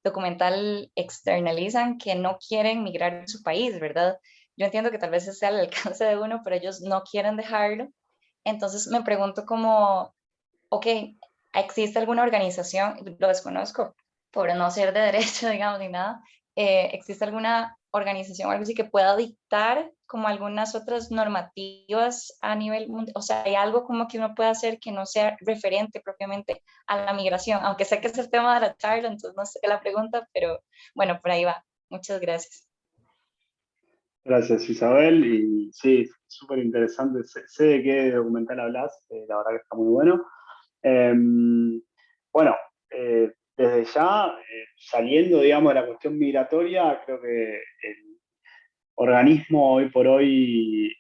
documental externalizan que no quieren migrar de su país, ¿verdad? Yo entiendo que tal vez esté al alcance de uno, pero ellos no quieren dejarlo. Entonces me pregunto como, ok, ¿existe alguna organización? Lo desconozco por no ser de derecho, digamos, ni nada. ¿Existe alguna organización o algo así que pueda dictar como algunas otras normativas a nivel mundial? O sea, ¿hay algo como que uno pueda hacer que no sea referente propiamente a la migración? Aunque sé que es el tema de la charla, entonces no sé la pregunta, pero bueno, por ahí va. Muchas gracias. Gracias, Isabel. Y sí, súper interesante. Sé de qué documental hablas, la verdad que está muy bueno. Bueno, desde ya, saliendo, digamos, de la cuestión migratoria, creo que el organismo hoy por hoy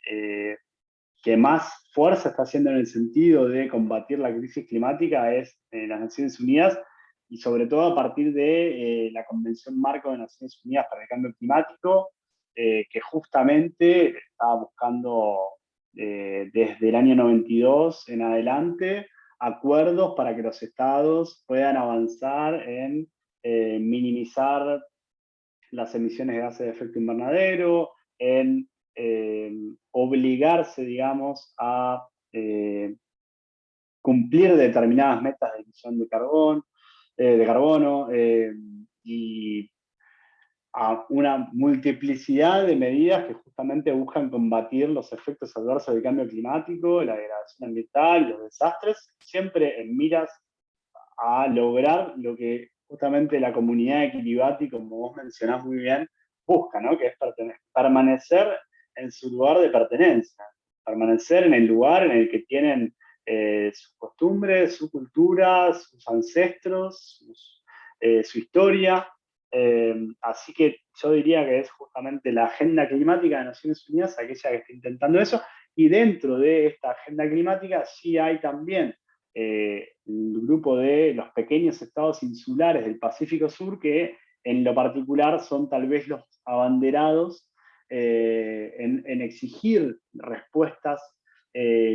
que más fuerza está haciendo en el sentido de combatir la crisis climática es las Naciones Unidas y sobre todo a partir de la Convención Marco de Naciones Unidas para el Cambio Climático, que justamente estaba buscando desde el año 92 en adelante acuerdos para que los estados puedan avanzar en minimizar las emisiones de gases de efecto invernadero, en obligarse, digamos, a cumplir determinadas metas de emisión de carbono, y a una multiplicidad de medidas que justamente buscan combatir los efectos adversos del cambio climático, la degradación ambiental, los desastres, siempre en miras a lograr lo que justamente la comunidad de Kiribati, como vos mencionás muy bien, busca, ¿no? Que es permanecer en su lugar de pertenencia, permanecer en el lugar en el que tienen sus costumbres, su cultura, sus ancestros, su historia. Así que yo diría que es justamente la agenda climática de Naciones Unidas aquella que está intentando eso, y dentro de esta agenda climática sí hay también el grupo de los pequeños estados insulares del Pacífico Sur, que en lo particular son tal vez los abanderados en exigir respuestas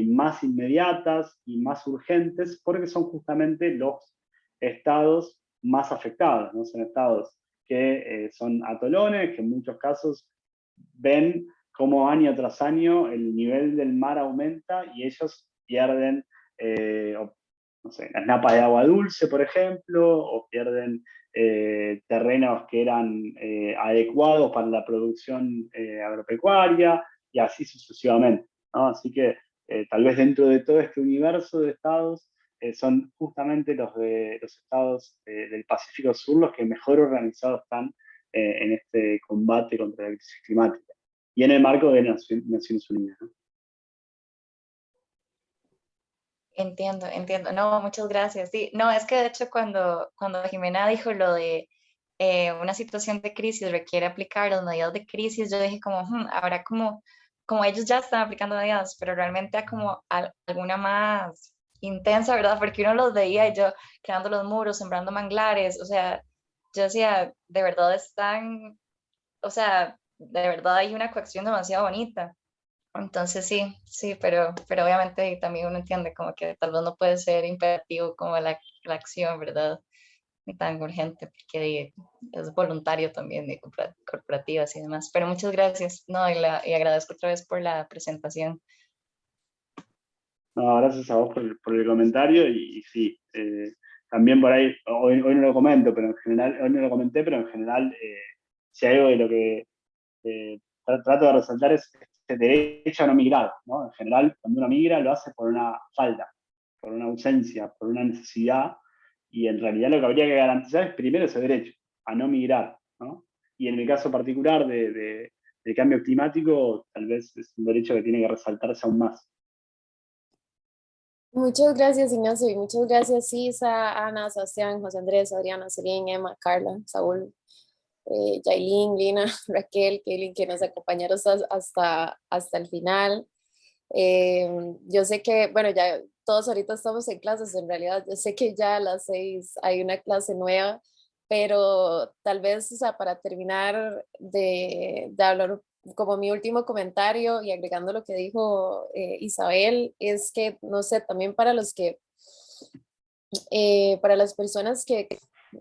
más inmediatas y más urgentes, porque son justamente los estados más afectados, ¿no? Son estados que son atolones, que en muchos casos ven cómo año tras año el nivel del mar aumenta y ellos pierden no sé, las napas de agua dulce, por ejemplo, o pierden terrenos que eran adecuados para la producción agropecuaria, y así sucesivamente, ¿no? Así que tal vez dentro de todo este universo de estados, son justamente los estados del Pacífico Sur los que mejor organizados están en este combate contra la crisis climática, y en el marco de Naciones Unidas, ¿no? Entiendo, entiendo. No, muchas gracias. Sí, no, es que de hecho cuando Jimena dijo lo de una situación de crisis requiere aplicar las medidas de crisis, yo dije como, habrá como ellos ya están aplicando medidas, pero realmente hay como alguna más intensa, ¿verdad? Porque uno los veía y yo creando los muros, sembrando manglares, o sea, yo decía, de verdad están, o sea, de verdad hay una coacción demasiado bonita. Entonces sí, sí, pero obviamente también uno entiende como que tal vez no puede ser imperativo como la acción, ¿verdad? Ni tan urgente, porque es voluntario también de corporativas y demás. Pero muchas gracias, no, y agradezco otra vez por la presentación. No, gracias a vos por el comentario y sí, también por ahí, hoy no lo comento, pero en general, hoy no lo comenté, pero en general, si hay algo de lo que trato de resaltar es este derecho a no migrar, ¿no? En general, cuando uno migra lo hace por una falta, por una ausencia, por una necesidad, y en realidad lo que habría que garantizar es primero ese derecho a no migrar, ¿no? Y en mi caso particular el cambio climático tal vez es un derecho que tiene que resaltarse aún más. Muchas gracias, Ignacio, y muchas gracias, Isa, Ana, Sebastián, José Andrés, Adriana, Celine, Emma, Carla, Saúl, Yailin, Lina, Raquel, Kaylin, que nos acompañaron hasta el final. Yo sé que, bueno, ya todos ahorita estamos en clases, en realidad, yo sé que ya a las 6 hay una clase nueva, pero tal vez, o sea, para terminar de hablar como mi último comentario y agregando lo que dijo Isabel, es que, no sé, también para las personas que,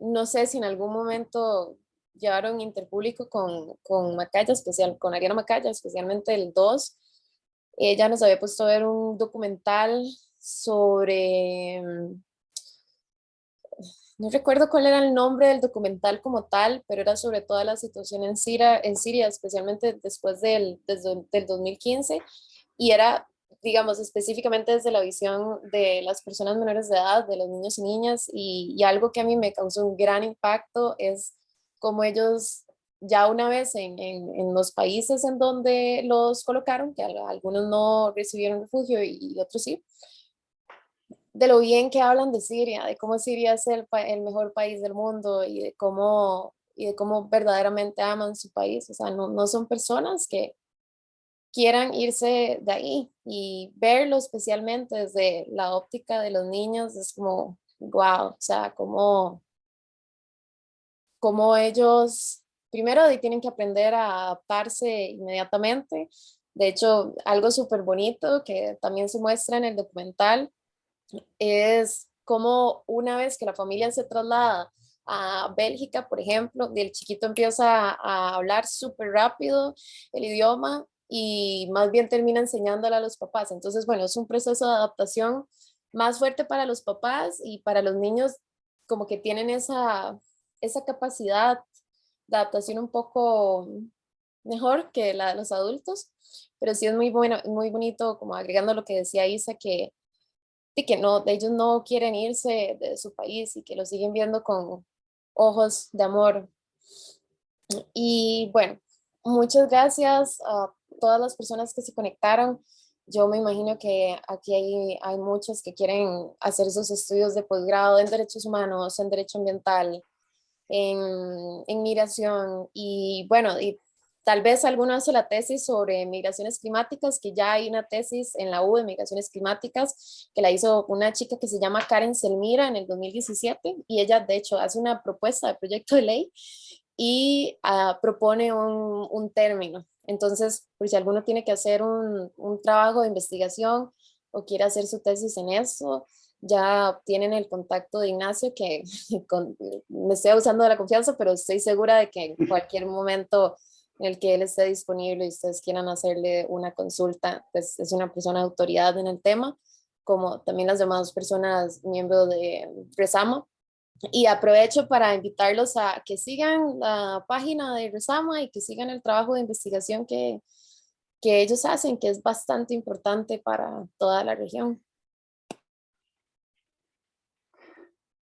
no sé si en algún momento llevaron Interpúblico con Macaya, con Ariana Macaya, especialmente el 2, ella nos había puesto a ver un documental sobre, no recuerdo cuál era el nombre del documental como tal, pero era sobre toda la situación en Siria, especialmente del 2015, y era, digamos, específicamente desde la visión de las personas menores de edad, de los niños y niñas, y algo que a mí me causó un gran impacto es cómo ellos, ya una vez en los países en donde los colocaron, que algunos no recibieron refugio y otros sí, de lo bien que hablan de Siria, de cómo Siria es el mejor país del mundo y de cómo verdaderamente aman su país. O sea, no son personas que quieran irse de ahí, y verlo especialmente desde la óptica de los niños es como, wow, o sea, como ellos primero tienen que aprender a adaptarse inmediatamente. De hecho, algo súper bonito que también se muestra en el documental es como una vez que la familia se traslada a Bélgica, por ejemplo, el chiquito empieza a hablar súper rápido el idioma y más bien termina enseñándole a los papás. Entonces, bueno, es un proceso de adaptación más fuerte para los papás, y para los niños como que tienen esa capacidad de adaptación un poco mejor que la de los adultos, pero sí es muy bueno, muy bonito, como agregando lo que decía Isa, que no, ellos no quieren irse de su país y que lo siguen viendo con ojos de amor. Y bueno, muchas gracias a todas las personas que se conectaron. Yo me imagino que aquí hay muchos que quieren hacer esos estudios de posgrado en derechos humanos, en derecho ambiental, en migración, y bueno, y tal vez alguno hace la tesis sobre migraciones climáticas, que ya hay una tesis en la U de migraciones climáticas que la hizo una chica que se llama Karen Selmira en el 2017, y ella de hecho hace una propuesta de proyecto de ley y propone un término. Entonces, por si alguno tiene que hacer un trabajo de investigación o quiere hacer su tesis en eso, ya tienen el contacto de Ignacio, que me estoy usando de la confianza, pero estoy segura de que en cualquier momento en el que él esté disponible y ustedes quieran hacerle una consulta, pues es una persona de autoridad en el tema, como también las demás personas miembros de Resama. Y aprovecho para invitarlos a que sigan la página de Resama y que sigan el trabajo de investigación que ellos hacen, que es bastante importante para toda la región.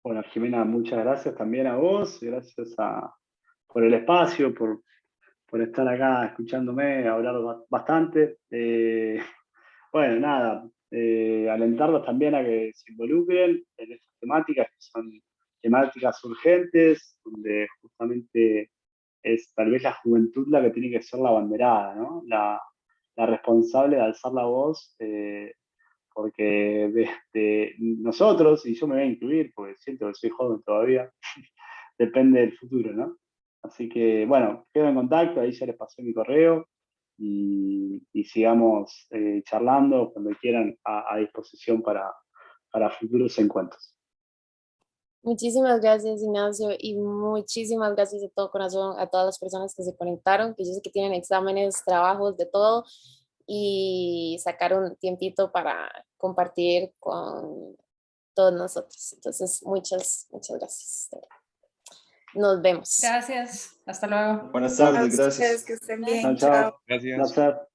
Bueno, Jimena, muchas gracias también a vos, gracias por el espacio, por estar acá escuchándome hablar bastante. Bueno, nada, alentarlos también a que se involucren en estas temáticas, que son temáticas urgentes, donde justamente es tal vez la juventud la que tiene que ser la abanderada, ¿no? La responsable de alzar la voz, porque desde nosotros, y yo me voy a incluir porque siento que soy joven todavía, depende del futuro, ¿no? Así que, bueno, quedo en contacto, ahí ya les pasé mi correo, y sigamos charlando cuando quieran, a disposición para futuros encuentros. Muchísimas gracias, Ignacio, y muchísimas gracias de todo corazón a todas las personas que se conectaron, que yo sé que tienen exámenes, trabajos, de todo, y sacaron tiempito para compartir con todos nosotros. Entonces, muchas gracias. Nos vemos. Gracias. Hasta luego. Buenas tardes, A gracias. ustedes que estén bien. Chao, Chao. chao. Gracias. Placer.